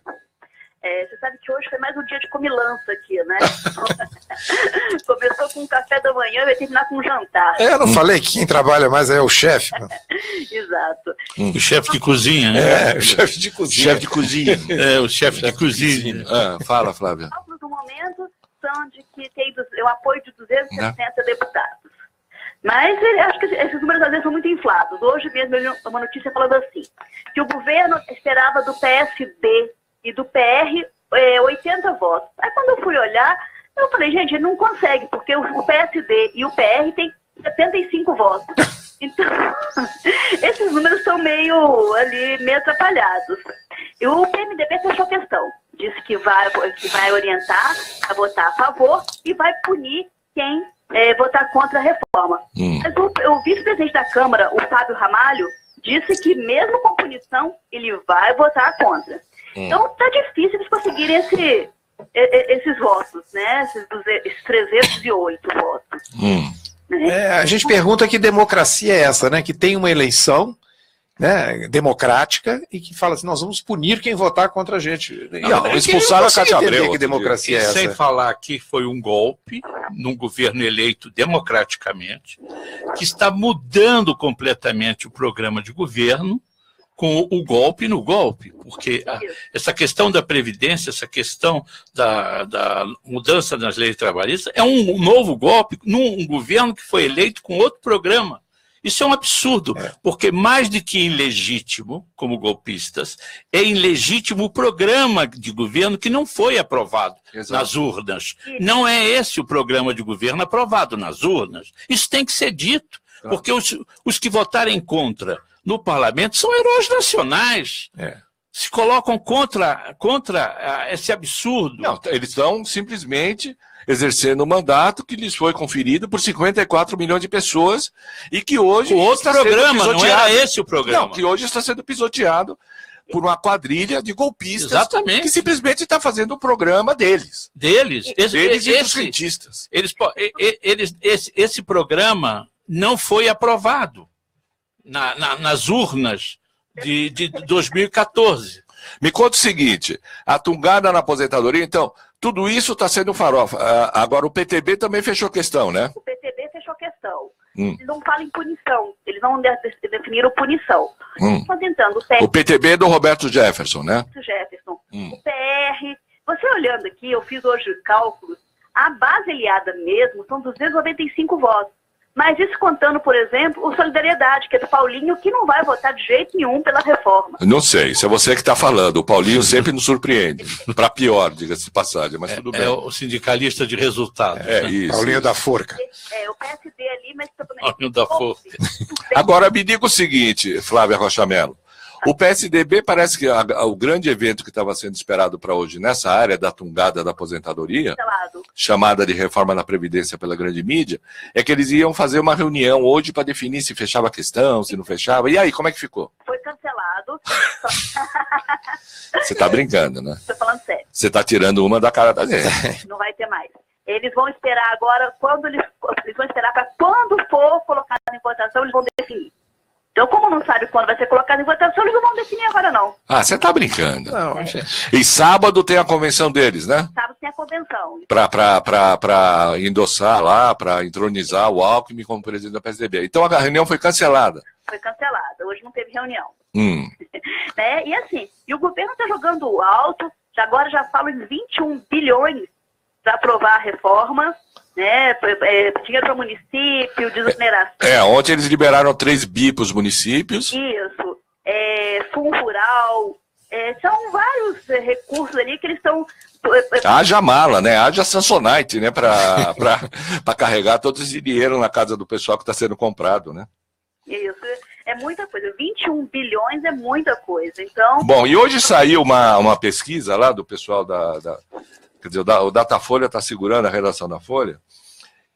Você sabe que hoje foi mais um dia de comilança aqui, né? Começou com um café da manhã e vai terminar com um jantar. Eu não falei que quem trabalha mais é o chefe. Exato. O chefe de cozinha, né? O chefe de cozinha. Chefe de cozinha. O chefe de cozinha. Fala, Flávia. Os cálculos do momento são de que tem o apoio de 260 deputados. Mas acho que esses números às vezes são muito inflados. Hoje mesmo eu li uma notícia falando assim, que o governo esperava do PSD e do PR 80 votos. Aí quando eu fui olhar, eu falei, gente, ele não consegue, porque o PSD e o PR tem 75 votos. Então, esses números são meio atrapalhados. E o PMDB fechou a questão. Disse que vai orientar a votar a favor e vai punir quem votar contra a reforma. Mas o vice-presidente da Câmara, o Fábio Ramalho, disse que mesmo com punição, ele vai votar contra. Então tá difícil eles conseguirem esses votos, né? Esses 308 votos. A gente pergunta que democracia é essa, né? Que tem uma eleição, né, democrática e que fala assim, nós vamos punir quem votar contra a gente. Não, expulsaram a Cátia Abreu. Que democracia é essa? Sem falar que foi um golpe num governo eleito democraticamente, que está mudando completamente o programa de governo com o golpe no golpe, porque essa questão da Previdência, essa questão da mudança nas leis trabalhistas é um novo golpe num governo que foi eleito com outro programa. Isso é um absurdo, porque mais do que ilegítimo, como golpistas, é ilegítimo o programa de governo que não foi aprovado nas urnas. Não é esse o programa de governo aprovado nas urnas. Isso tem que ser dito, porque os que votarem contra no parlamento são heróis nacionais. Se colocam contra esse absurdo. Não, eles estão simplesmente exercendo um mandato que lhes foi conferido por 54 milhões de pessoas e que hoje está sendo pisoteado. Não era esse o programa. Não, que hoje está sendo pisoteado por uma quadrilha de golpistas. Exatamente. Que simplesmente está fazendo o programa deles. Deles e dos cientistas. Esse programa não foi aprovado nas urnas de 2014. Me conta o seguinte, a tungada na aposentadoria, então, tudo isso está sendo farofa. Agora o PTB também fechou questão, né? O PTB fechou questão. Eles não falam em punição, eles não definiram punição. Estão tentando o PTB é do Roberto Jefferson, né? O PR, você olhando aqui, eu fiz hoje cálculos, a base aliada mesmo são 295 votos. Mas isso contando, por exemplo, o Solidariedade, que é do Paulinho, que não vai votar de jeito nenhum pela reforma. Não sei, isso é você que está falando. O Paulinho sempre nos surpreende. Para pior, diga-se de passagem, mas tudo bem. É o sindicalista de resultados. Isso. Paulinho da Forca. O PSD ali, mas também... Paulinho da Forca. Agora me diga o seguinte, Flávia Rocha Mello. O PSDB parece que o grande evento que estava sendo esperado para hoje nessa área da tungada da aposentadoria, chamada de reforma da Previdência pela grande mídia, é que eles iam fazer uma reunião hoje para definir se fechava a questão, se não fechava. E aí, como é que ficou? Foi cancelado. Você está brincando, né? Estou falando sério. Você está tirando uma da cara da gente. Não vai ter mais. Eles vão esperar agora, eles vão esperar para quando for colocado em votação, eles vão definir. Então, como não sabe quando vai ser colocado em votação, eles não vão definir agora, não. Ah, você tá brincando. Não, E sábado tem a convenção deles, né? Sábado tem a convenção. Para endossar lá, para entronizar o Alckmin como presidente da PSDB. Então a reunião foi cancelada. Foi cancelada. Hoje não teve reunião. E assim, e o governo está jogando alto, agora já falam em 21 bilhões para aprovar a reforma. Dinheiro para o município, desoneração. Ontem eles liberaram 3 bi para os municípios. Isso, fundo rural, são vários recursos ali que eles estão... Haja mala, né? Haja Samsonite, né? Para carregar todo esse dinheiro na casa do pessoal que está sendo comprado, né? Isso, é muita coisa. 21 bilhões é muita coisa, então... Bom, e hoje saiu uma pesquisa lá do pessoal quer dizer, o Datafolha está segurando a redação da Folha,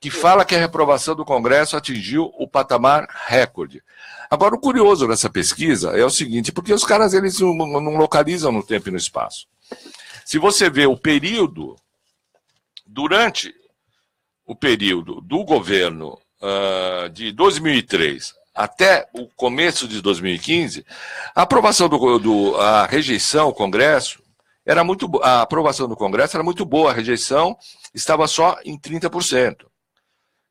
que fala que a reprovação do Congresso atingiu o patamar recorde. Agora, o curioso dessa pesquisa é o seguinte, porque os caras eles não localizam no tempo e no espaço. Se você vê o período, durante o período do governo de 2003 até o começo de 2015, a aprovação a rejeição ao Congresso, a aprovação do Congresso era muito boa, a rejeição estava só em 30%.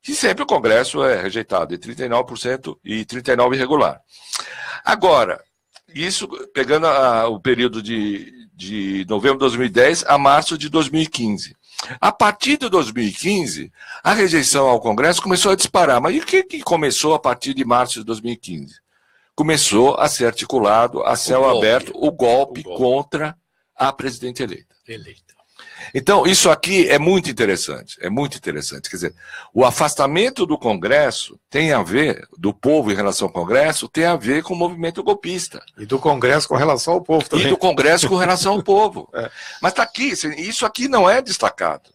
Que sempre o Congresso é rejeitado, em 39% e 39% irregular. Agora, isso pegando o período de novembro de 2010 a março de 2015. A partir de 2015, a rejeição ao Congresso começou a disparar. Mas e o que começou a partir de março de 2015? Começou a ser articulado, a céu aberto, o golpe contra a presidente eleita. Então, isso aqui é muito interessante, Quer dizer, o afastamento do Congresso tem a ver, do povo em relação ao Congresso, tem a ver com o movimento golpista. E do Congresso com relação ao povo também. E do Congresso com relação ao povo. Mas está aqui, isso aqui não é destacado.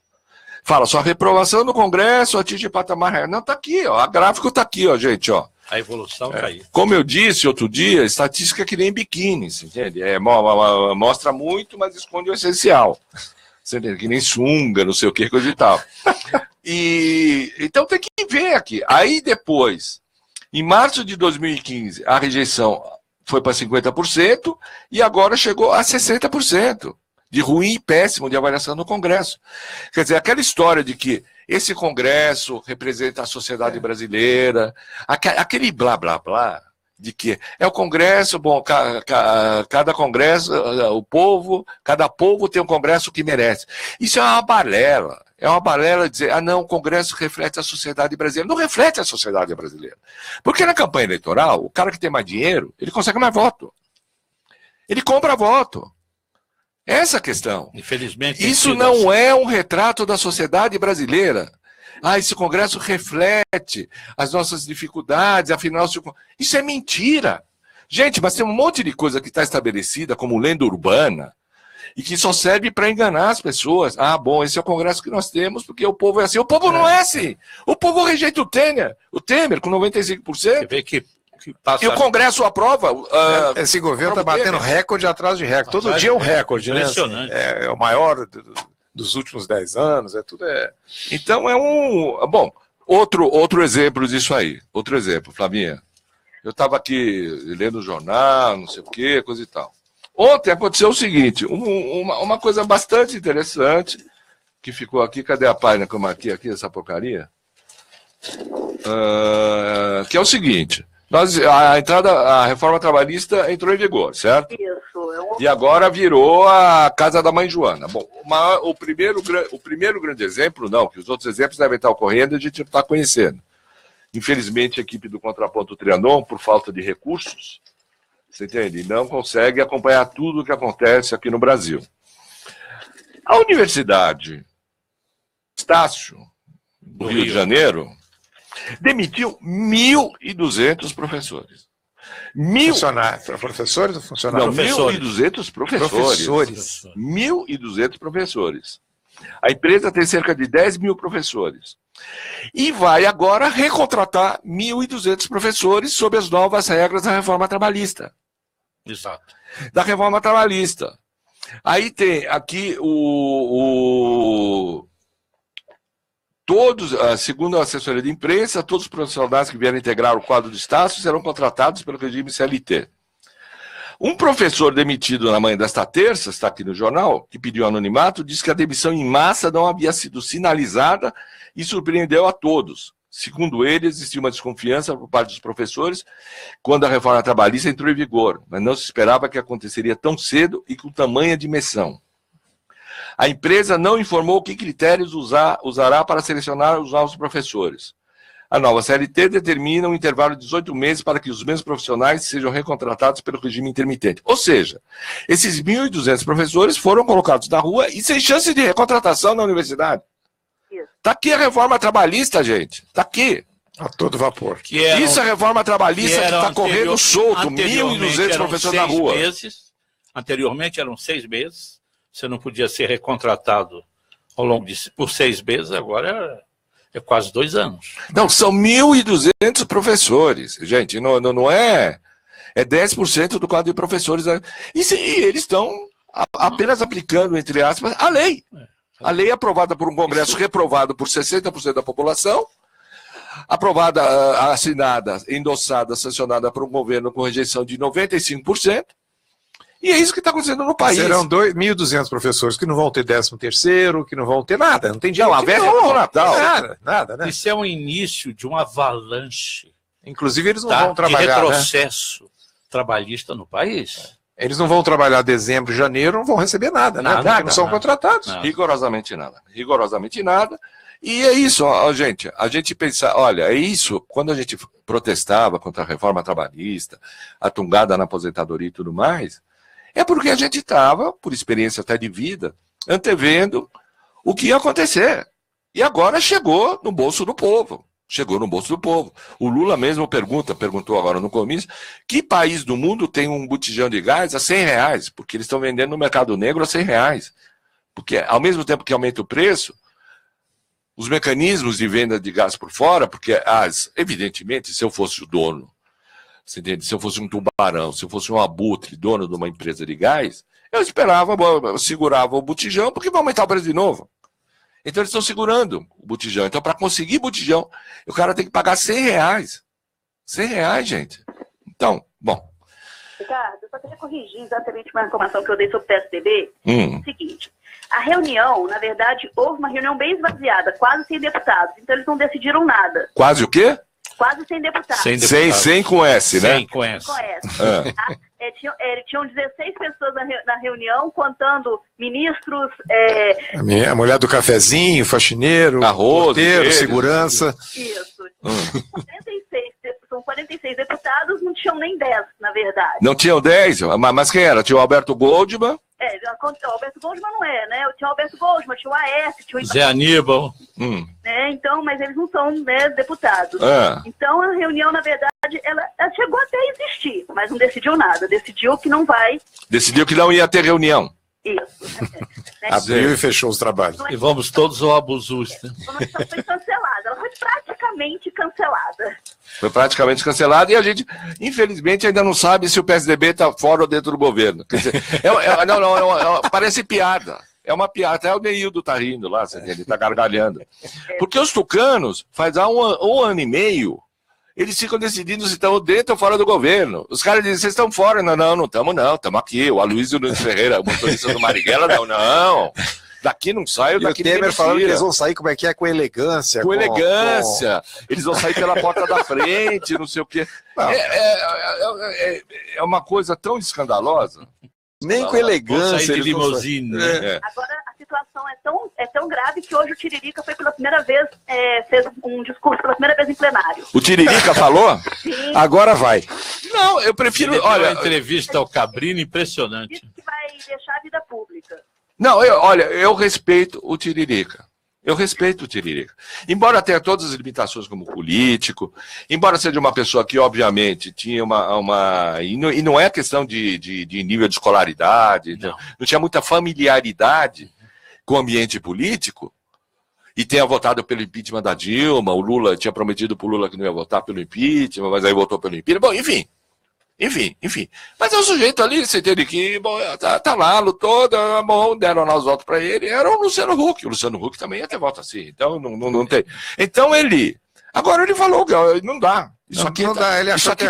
Fala, só a reprovação do Congresso atinge patamar real. Não, está aqui, ó, o gráfico está aqui, ó, gente, ó. A evolução está aí. Como eu disse outro dia, estatística é que nem biquíni, entende? Mostra muito, mas esconde o essencial. Você entende? Que nem sunga, não sei o que, coisa e tal. Então tem que ver aqui. Aí depois, em março de 2015, a rejeição foi para 50% e agora chegou a 60% de ruim e péssimo de avaliação no Congresso. Quer dizer, aquela história de que esse Congresso representa a sociedade brasileira, aquele blá, blá, blá, de que é o Congresso, bom, cada Congresso, cada povo tem um Congresso que merece. Isso é uma balela dizer, não, o Congresso reflete a sociedade brasileira. Não reflete a sociedade brasileira. Porque na campanha eleitoral, o cara que tem mais dinheiro, ele consegue mais voto. Ele compra voto. Essa é a questão. Infelizmente. Isso não é um retrato da sociedade brasileira. Esse Congresso reflete as nossas dificuldades, afinal... Isso é mentira. Gente, mas tem um monte de coisa que está estabelecida como lenda urbana e que só serve para enganar as pessoas. Bom, esse é o Congresso que nós temos porque o povo é assim. O povo não é assim. O povo rejeita o Temer com 95%. Você vê que passa... E o Congresso aprova... Esse governo está batendo recorde atrás de recorde. Todo dia é um recorde, né? Impressionante. É o maior dos últimos 10 anos, Então é um... Bom, outro exemplo disso aí. Outro exemplo, Flavinha. Eu estava aqui lendo o jornal, não sei o quê, coisa e tal. Ontem aconteceu o seguinte, uma coisa bastante interessante, que ficou aqui, cadê a página que eu marquei aqui, essa porcaria? Que é o seguinte, a reforma trabalhista entrou em vigor, certo? Isso. E agora virou a casa da mãe Joana. Bom, o primeiro grande exemplo, não, que os outros exemplos devem estar ocorrendo e a gente está conhecendo. Infelizmente, a equipe do Contraponto Trianon, por falta de recursos, você entende? Não consegue acompanhar tudo o que acontece aqui no Brasil. A Universidade Estácio, do Rio de Janeiro, demitiu 1.200 professores. Professores ou funcionários? Não, 1.200 professores. 1.200 professores. A empresa tem cerca de 10 mil professores. E vai agora recontratar 1.200 professores sob as novas regras da reforma trabalhista. Exato. Da reforma trabalhista. Aí tem aqui todos, segundo a assessoria de imprensa, todos os profissionais que vierem integrar o quadro de Estácio serão contratados pelo regime CLT. Um professor demitido na manhã desta terça, está aqui no jornal, que pediu anonimato, disse que a demissão em massa não havia sido sinalizada e surpreendeu a todos. Segundo ele, existia uma desconfiança por parte dos professores quando a reforma trabalhista entrou em vigor, mas não se esperava que aconteceria tão cedo e com tamanha dimensão. A empresa não informou que critérios usará para selecionar os novos professores. A nova CLT determina um intervalo de 18 meses para que os mesmos profissionais sejam recontratados pelo regime intermitente. Ou seja, esses 1.200 professores foram colocados na rua e sem chance de recontratação na universidade. Está aqui a reforma trabalhista, gente. Está aqui. A todo vapor. Isso é a reforma trabalhista que está correndo solto. 1.200 professores na rua. Anteriormente eram 6 meses. Você não podia ser recontratado por 6 meses, agora é quase 2 anos. Não, são 1.200 professores, gente, não é... É 10% do quadro de professores. E eles estão apenas aplicando, entre aspas, a lei. A lei é aprovada por um Congresso reprovado por 60% da população, aprovada, assinada, endossada, sancionada por um governo com rejeição de 95%, E é isso que está acontecendo no país. Serão 1.200 professores que não vão ter 13º, que não vão ter nada, não tem dinheiro. Não, a véspera do Natal. Nada, né? Isso é o início de uma avalanche. Inclusive, eles não vão trabalhar, de retrocesso trabalhista no país. Eles não vão trabalhar dezembro, janeiro, não vão receber nada, né? Porque não são contratados. Rigorosamente nada. Rigorosamente nada. E é isso, ó, gente. A gente pensa, olha, é isso. Quando a gente protestava contra a reforma trabalhista, a tungada na aposentadoria e tudo mais, é porque a gente estava, por experiência até de vida, antevendo o que ia acontecer. E agora chegou no bolso do povo. Chegou no bolso do povo. O Lula mesmo perguntou agora no comício, que país do mundo tem um botijão de gás a R$100? Porque eles estão vendendo no mercado negro a R$100. Porque ao mesmo tempo que aumenta o preço, os mecanismos de venda de gás por fora, porque evidentemente, se eu fosse o dono, você entende? Se eu fosse um tubarão, se eu fosse um abutre, dono de uma empresa de gás, eu segurava o botijão, porque vai aumentar o preço de novo. Então eles estão segurando o botijão. Então, para conseguir botijão, o cara tem que pagar R$100. R$100, gente. Então, bom. Ricardo, eu só queria corrigir exatamente uma informação que eu dei sobre o PSDB. O seguinte, a reunião, na verdade, houve uma reunião bem esvaziada, quase sem deputados. Então eles não decidiram nada. Quase o quê? Quase sem deputados. Sem com S, né? Sem com S. Com S. Tinham 16 pessoas na reunião, contando ministros... A mulher do cafezinho, faxineiro, porteiro, segurança. Isso. São 46 deputados, não tinham nem 10, na verdade. Não tinham 10? Mas quem era? Tinha o Alberto Goldman? O Alberto Goldman não é, né? Tinha o Alberto Goldman, tinha o Aécio, tinha o Zé Aníbal. Então, mas eles não são, né, deputados. Então, a reunião, na verdade, ela chegou até a existir, mas não decidiu nada. Decidiu que não vai. Decidiu que não ia ter reunião. Isso. Abriu e fechou os trabalhos. E vamos todos ao Abusus, né? Ela foi cancelada. Ela foi praticamente cancelada. Foi praticamente cancelado e a gente, infelizmente, ainda não sabe se o PSDB está fora ou dentro do governo. Quer dizer, parece piada. É uma piada. Até o Neildo está rindo lá, ele está gargalhando. Porque os tucanos, faz há um ano e meio, eles ficam decidindo se estão dentro ou fora do governo. Os caras dizem, vocês estão fora. Não estamos não, estamos aqui. O Aloysio Nunes Ferreira, o motorista do Marighella, não. Daqui não sai, daqui ninguém Temer falando que eles vão sair, como é que é? Com elegância. Com elegância. Eles vão sair pela porta da frente, não sei o quê. É uma coisa tão escandalosa. Nem com elegância. Sair de limusine. Agora, a situação é tão grave que hoje o Tiririca foi pela primeira vez, fez um discurso pela primeira vez em plenário. O Tiririca falou? Sim. Agora vai. Não, eu prefiro... Ele olha, uma entrevista ao Cabrini impressionante. Disse que vai deixar a vida pública. Não, eu respeito o Tiririca. Eu respeito o Tiririca. Embora tenha todas as limitações como político, embora seja uma pessoa que, obviamente, tinha e não é questão de nível de escolaridade, não tinha muita familiaridade com o ambiente político, e tenha votado pelo impeachment da Dilma, o Lula tinha prometido para o Lula que não ia votar pelo impeachment, mas aí votou pelo impeachment. Bom, enfim. Mas é um sujeito ali, você entende que, bom, tá lá, lutou, bom, deram lá os votos para ele, era o Luciano Huck. O Luciano Huck também ia ter voto assim, então não tem. Então agora ele falou que não dá. Isso aqui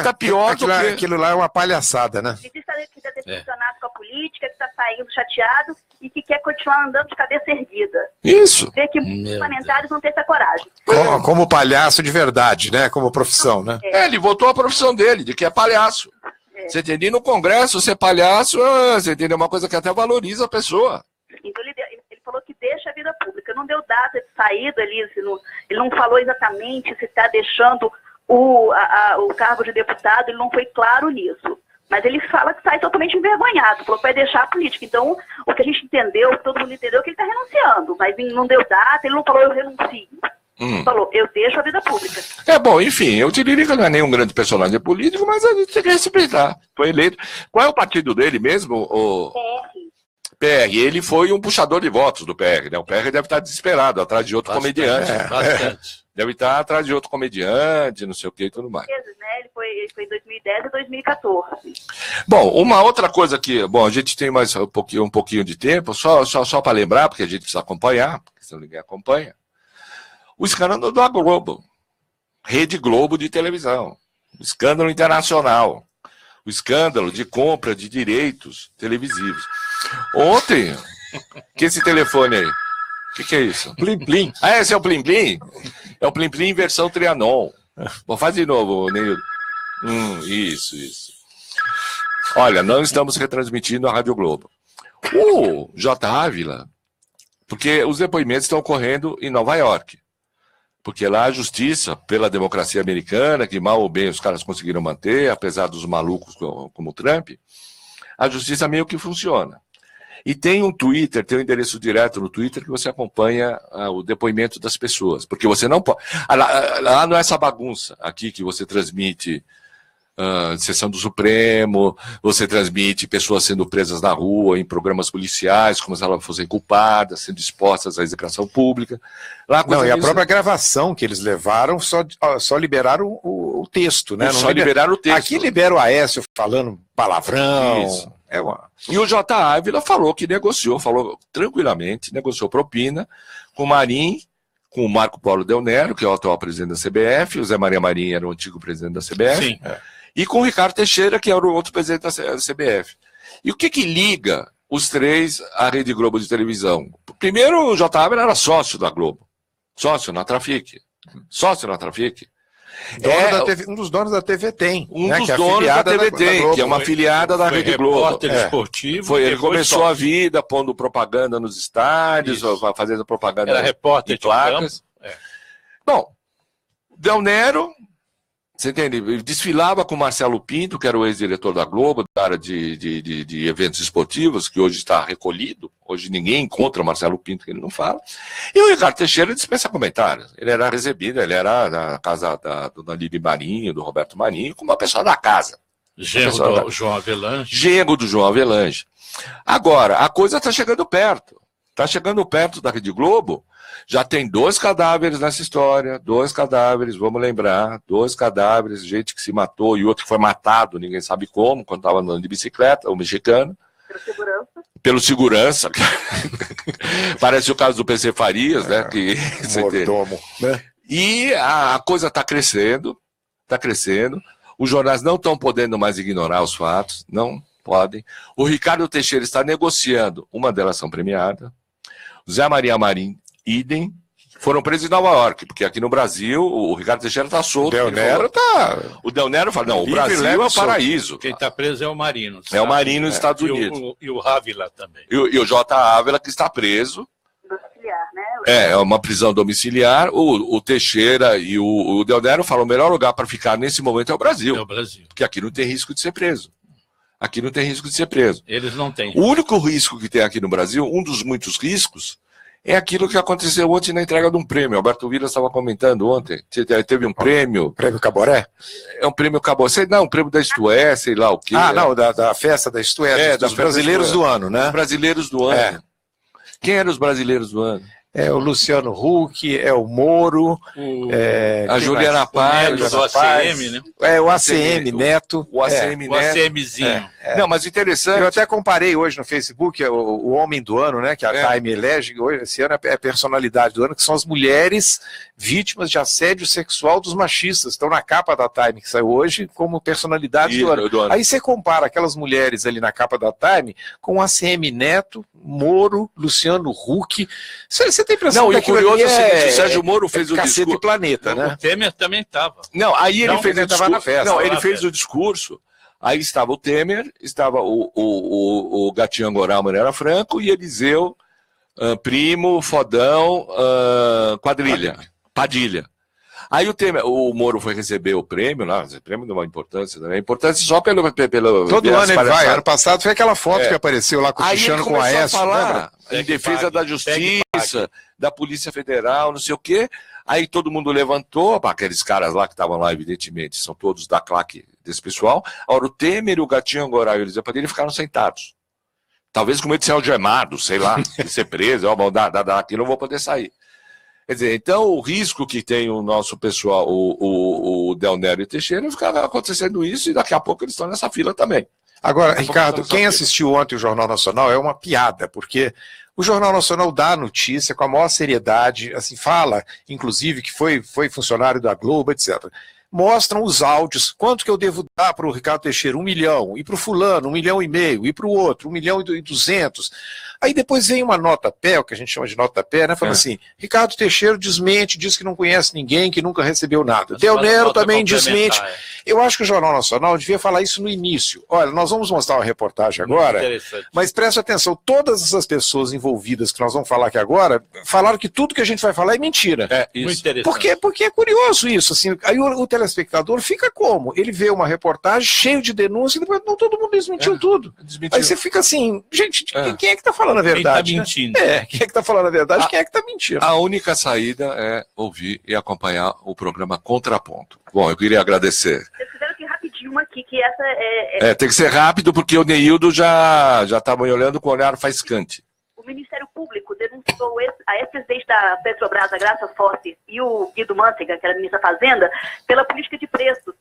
tá pior do que... Aquilo lá é uma palhaçada, né? Ele disse que está decepcionado com a política, que está saindo chateado e que quer continuar andando de cabeça erguida. Isso. Vê que os parlamentares não têm essa coragem. Como palhaço de verdade, né? Como profissão, né? Ele votou a profissão dele, de que é palhaço. Você entende? E no Congresso, ser palhaço, você entende? É uma coisa que até valoriza a pessoa. Então ele falou que deixa a vida pública. Não deu data de saída ali, ele não falou exatamente se está deixando o cargo de deputado, ele não foi claro nisso. Mas ele fala que sai totalmente envergonhado, falou que vai deixar a política. Então, o que a gente entendeu, todo mundo entendeu, é que ele está renunciando, mas não deu data, ele não falou eu renuncio. Falou, eu deixo a vida pública. Bom, enfim, o Tiririca não é nenhum grande personagem político, mas a gente tem que respeitar. Foi eleito. Qual é o partido dele mesmo? O PR. Ele foi um puxador de votos do PR, né? O PR deve estar desesperado, atrás de outro comediante. Bastante. Deve estar atrás de outro comediante, não sei o que e tudo mais. Ele foi em 2010 e 2014. Bom, uma outra coisa que... Bom, a gente tem mais um pouquinho de tempo, só para lembrar, porque a gente precisa acompanhar, porque senão ninguém acompanha. O escândalo da Globo. Rede Globo de televisão. O escândalo internacional. o escândalo de compra de direitos televisivos. Ontem, que esse telefone aí? O que é isso? Plim Plim. Ah, esse é o Plim Plim? É o Plim Plim versão Trianon. Vou fazer de novo, Neildo. Isso. Olha, não estamos retransmitindo a Rádio Globo. O J. Ávila, porque os depoimentos estão ocorrendo em Nova York. Porque lá a justiça, pela democracia americana, que mal ou bem os caras conseguiram manter, apesar dos malucos como o Trump, a justiça meio que funciona. E tem um Twitter, tem um endereço direto no Twitter que você acompanha o depoimento das pessoas. Porque você não pode... Lá não é essa bagunça aqui que você transmite sessão do Supremo, você transmite pessoas sendo presas na rua, em programas policiais, como se elas fossem culpadas, sendo expostas à execração pública. Lá, não, e a própria gravação que eles levaram, só liberaram o texto, né? Só liberaram o texto. Aqui libera o Aécio falando palavrão. Isso. E o J. Ávila falou que falou tranquilamente, negociou propina com o Marinho, com o Marco Polo Del Nero, que é o atual presidente da CBF, o Zé Maria Marinho era o antigo presidente da CBF. Sim. E com o Ricardo Teixeira, que era o outro presidente da CBF. E o que liga os três à Rede Globo de televisão? Primeiro, o J. Ávila era sócio da Globo. Sócio na Trafic. Um dos donos da TV Tem. Um dos donos da TV Tem, que é uma afiliada da Rede Globo. Repórter esportivo. Ele começou a vida pondo propaganda nos estádios, fazendo propaganda. Era repórter de placas. Bom, Del Nero, você entende? Ele desfilava com Marcelo Pinto, que era o ex-diretor da Globo, da área de eventos esportivos, que hoje está recolhido. Hoje ninguém encontra o Marcelo Pinto, que ele não fala. E o Ricardo Teixeira dispensa comentários. Ele era recebido, ele era da casa da dona Líbia Marinho, do Roberto Marinho, como uma pessoa da casa. Genro do João Avelange. Genro do João Avelange. Agora, a coisa está chegando perto. Está chegando perto da Rede Globo. Já tem 2 cadáveres nessa história, 2 cadáveres, vamos lembrar, 2 cadáveres, gente que se matou e outro que foi matado, ninguém sabe como, quando estava andando de bicicleta, o mexicano. Pelo segurança. Parece o caso do PC Farias, né? Que, mordomo, né? E a coisa está crescendo, os jornais não estão podendo mais ignorar os fatos, não podem. O Ricardo Teixeira está negociando uma delação premiada, o Zé Maria Marinho, idem, foram presos em Nova York, porque aqui no Brasil o Ricardo Teixeira está solto. O Del Nero fala, não, o Brasil é o paraíso. Quem está preso é o Marino. É o Marino nos Estados Unidos. E o Ávila também. E o J. Ávila que está preso. Domiciliar, né? É uma prisão domiciliar. O Teixeira e o Del Nero falam, o melhor lugar para ficar nesse momento é o Brasil. É o Brasil. Porque aqui não tem risco de ser preso. Eles não têm. O único risco que tem aqui no Brasil, um dos muitos riscos, é aquilo que aconteceu ontem na entrega de um prêmio. Alberto Vila estava comentando ontem. Teve um prêmio. Prêmio Caboré? É um prêmio Caboré. Não, um prêmio da Isto É, sei lá o quê. Não, da festa da Isto É, dos brasileiros do ano, né? Os brasileiros do ano. Quem eram os brasileiros do ano? É o Luciano Huck, é o Moro, a Juliana Paz, do ACM, né? É o ACM Neto. O ACM Neto. O ACMzinho. Não, mas interessante. Eu até comparei hoje no Facebook o Homem do Ano, né? Que a Time elege hoje, esse ano é a personalidade do ano, que são as mulheres vítimas de assédio sexual dos machistas. Estão na capa da Time, que saiu hoje, como personalidade do ano. Aí você compara aquelas mulheres ali na capa da Time com o ACM Neto, Moro, Luciano Huck. Você tem impressão que o curioso é o seguinte, o Sérgio Moro fez o discurso. Do planeta, né? O Temer também estava. Não, aí ele fez o discurso. Na festa, não, ele fez o discurso. Aí estava o Temer, estava o Gatinho Angoral, Moreira Franco e Eliseu, Primo, Fodão, Quadrilha, Padilha. Aí o Moro foi receber o prêmio lá, o prêmio não é importância, né? É importância só pelo todo ano ele vai, ano passado foi aquela foto que apareceu lá cochichando com a Aécio. Aí ele começou a falar em defesa da justiça, da Polícia Federal, não sei o quê. Aí todo mundo levantou, aqueles caras lá que estavam lá, evidentemente, são todos da claque desse pessoal. Agora o Temer, o Gatinho Angoral e o Eliseu Padilha ficaram sentados. Talvez com medo de ser algemado, sei lá, de ser preso, daqui não vou poder sair. Quer dizer, então o risco que tem o nosso pessoal, o Del Nero e Teixeira, ficava acontecendo isso e daqui a pouco eles estão nessa fila também. Agora, Ricardo, quem assistiu ontem o Jornal Nacional é uma piada, porque o Jornal Nacional dá a notícia com a maior seriedade, assim, fala, inclusive, que foi funcionário da Globo, etc. mostram os áudios, quanto que eu devo dar para o Ricardo Teixeira, 1 milhão, e para o fulano, 1,5 milhão, e para o outro, 1,2 milhão. Aí depois vem uma nota pé, o que a gente chama de nota pé, né? Falando assim, Ricardo Teixeira desmente, diz que não conhece ninguém, que nunca recebeu nada. Del Nero também desmente. Eu acho que o Jornal Nacional devia falar isso no início. Olha, nós vamos mostrar uma reportagem agora, mas preste atenção, todas essas pessoas envolvidas que nós vamos falar aqui agora, falaram que tudo que a gente vai falar é mentira. Muito interessante. Porque é curioso isso, assim, aí o telespectador fica como? Ele vê uma reportagem cheio de denúncias e depois não, todo mundo desmentiu tudo. Aí você fica assim, gente, quem é que tá falando a verdade? Quem tá mentindo? Né? Quem é que tá falando a verdade? Quem é que tá mentindo? A única saída é ouvir e acompanhar o programa Contraponto. Bom, eu queria agradecer. Vocês fizeram aqui rapidinho aqui, que essa tem que ser rápido, porque o Neildo já estava me olhando com o olhar faiscante. O Ministério Público denunciou a ex-presidente da Petrobras, a Graça Forte, e o Guido Mantega, que era ministro da Fazenda, pela política de preços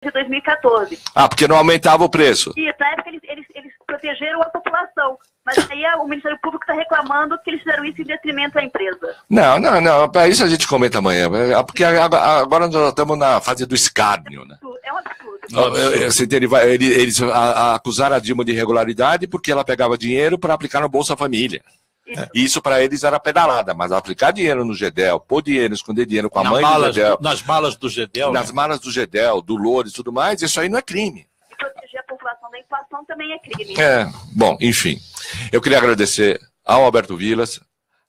de 2014. Porque não aumentava o preço. E na época eles protegeram a população. Mas aí o Ministério Público está reclamando que eles fizeram isso em detrimento à empresa. Não, para isso a gente comenta amanhã. Porque agora nós estamos na fase do escárnio, né? É um absurdo. Eles acusaram a Dilma de irregularidade porque ela pegava dinheiro para aplicar no Bolsa Família. Isso para eles era pedalada, mas aplicar dinheiro no GEDEL, pôr dinheiro, esconder dinheiro com a mãe do GEDEL. Nas malas do GEDEL. Nas malas do GEDEL, do Loures e tudo mais, isso aí não é crime. E proteger a população da inflação também é crime. Bom, enfim. Eu queria agradecer ao Alberto Vilas,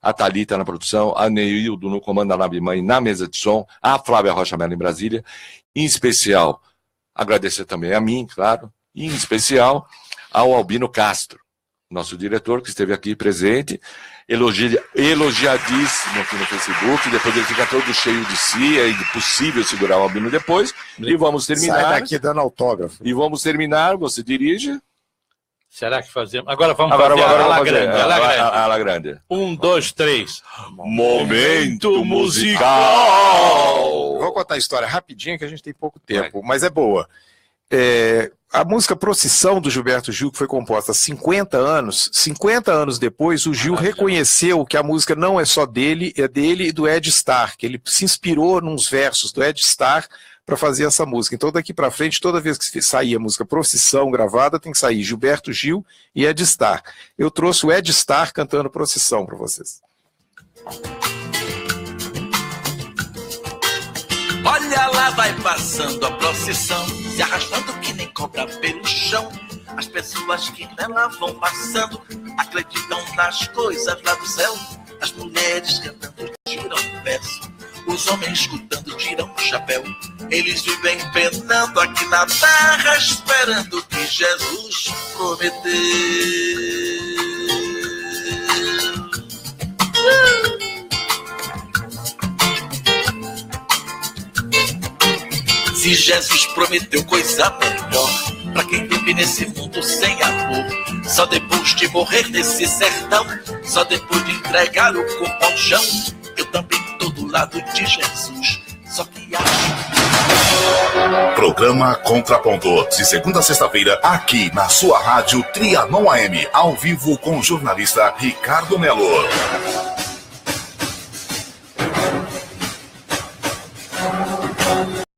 a Thalita na produção, a Neildo no comando da nave mãe na mesa de som, a Flávia Rocha Mello em Brasília, em especial, agradecer também a mim, claro, e em especial ao Albino Castro, nosso diretor, que esteve aqui presente, elogiadíssimo aqui no Facebook, depois ele fica todo cheio de si, é impossível segurar o Albino depois, e vamos terminar. Sai daqui dando autógrafo. E vamos terminar, você dirige. Será que fazemos? Agora vamos fazer a La Grande. 1, 2, 3. Momento musical! Vou contar a história rapidinho, que a gente tem pouco tempo, mas é boa. A música Procissão do Gilberto Gil, que foi composta há 50 anos depois, o Gil reconheceu que a música não é só dele, é dele e do Ed Starr, que ele se inspirou nos versos do Ed Starr para fazer essa música. Então daqui para frente, toda vez que sair a música Procissão gravada, tem que sair Gilberto Gil e Ed Starr. Eu trouxe o Ed Starr cantando Procissão para vocês. Olha lá, vai passando a procissão, se arrastando que nem cobra pelo chão. As pessoas que nela vão passando acreditam nas coisas lá do céu. As mulheres cantando tiram verso, os homens escutando tiram o chapéu. Eles vivem penando aqui na terra, esperando o que Jesus prometeu. Se Jesus prometeu coisa melhor pra quem vive nesse mundo sem amor, só depois de morrer nesse sertão, só depois de entregar o corpo ao chão, eu também tô do lado de Jesus, só que acho. Programa Contraponto, de segunda a sexta-feira, aqui na sua rádio Trianon AM, ao vivo com o jornalista Ricardo Melo.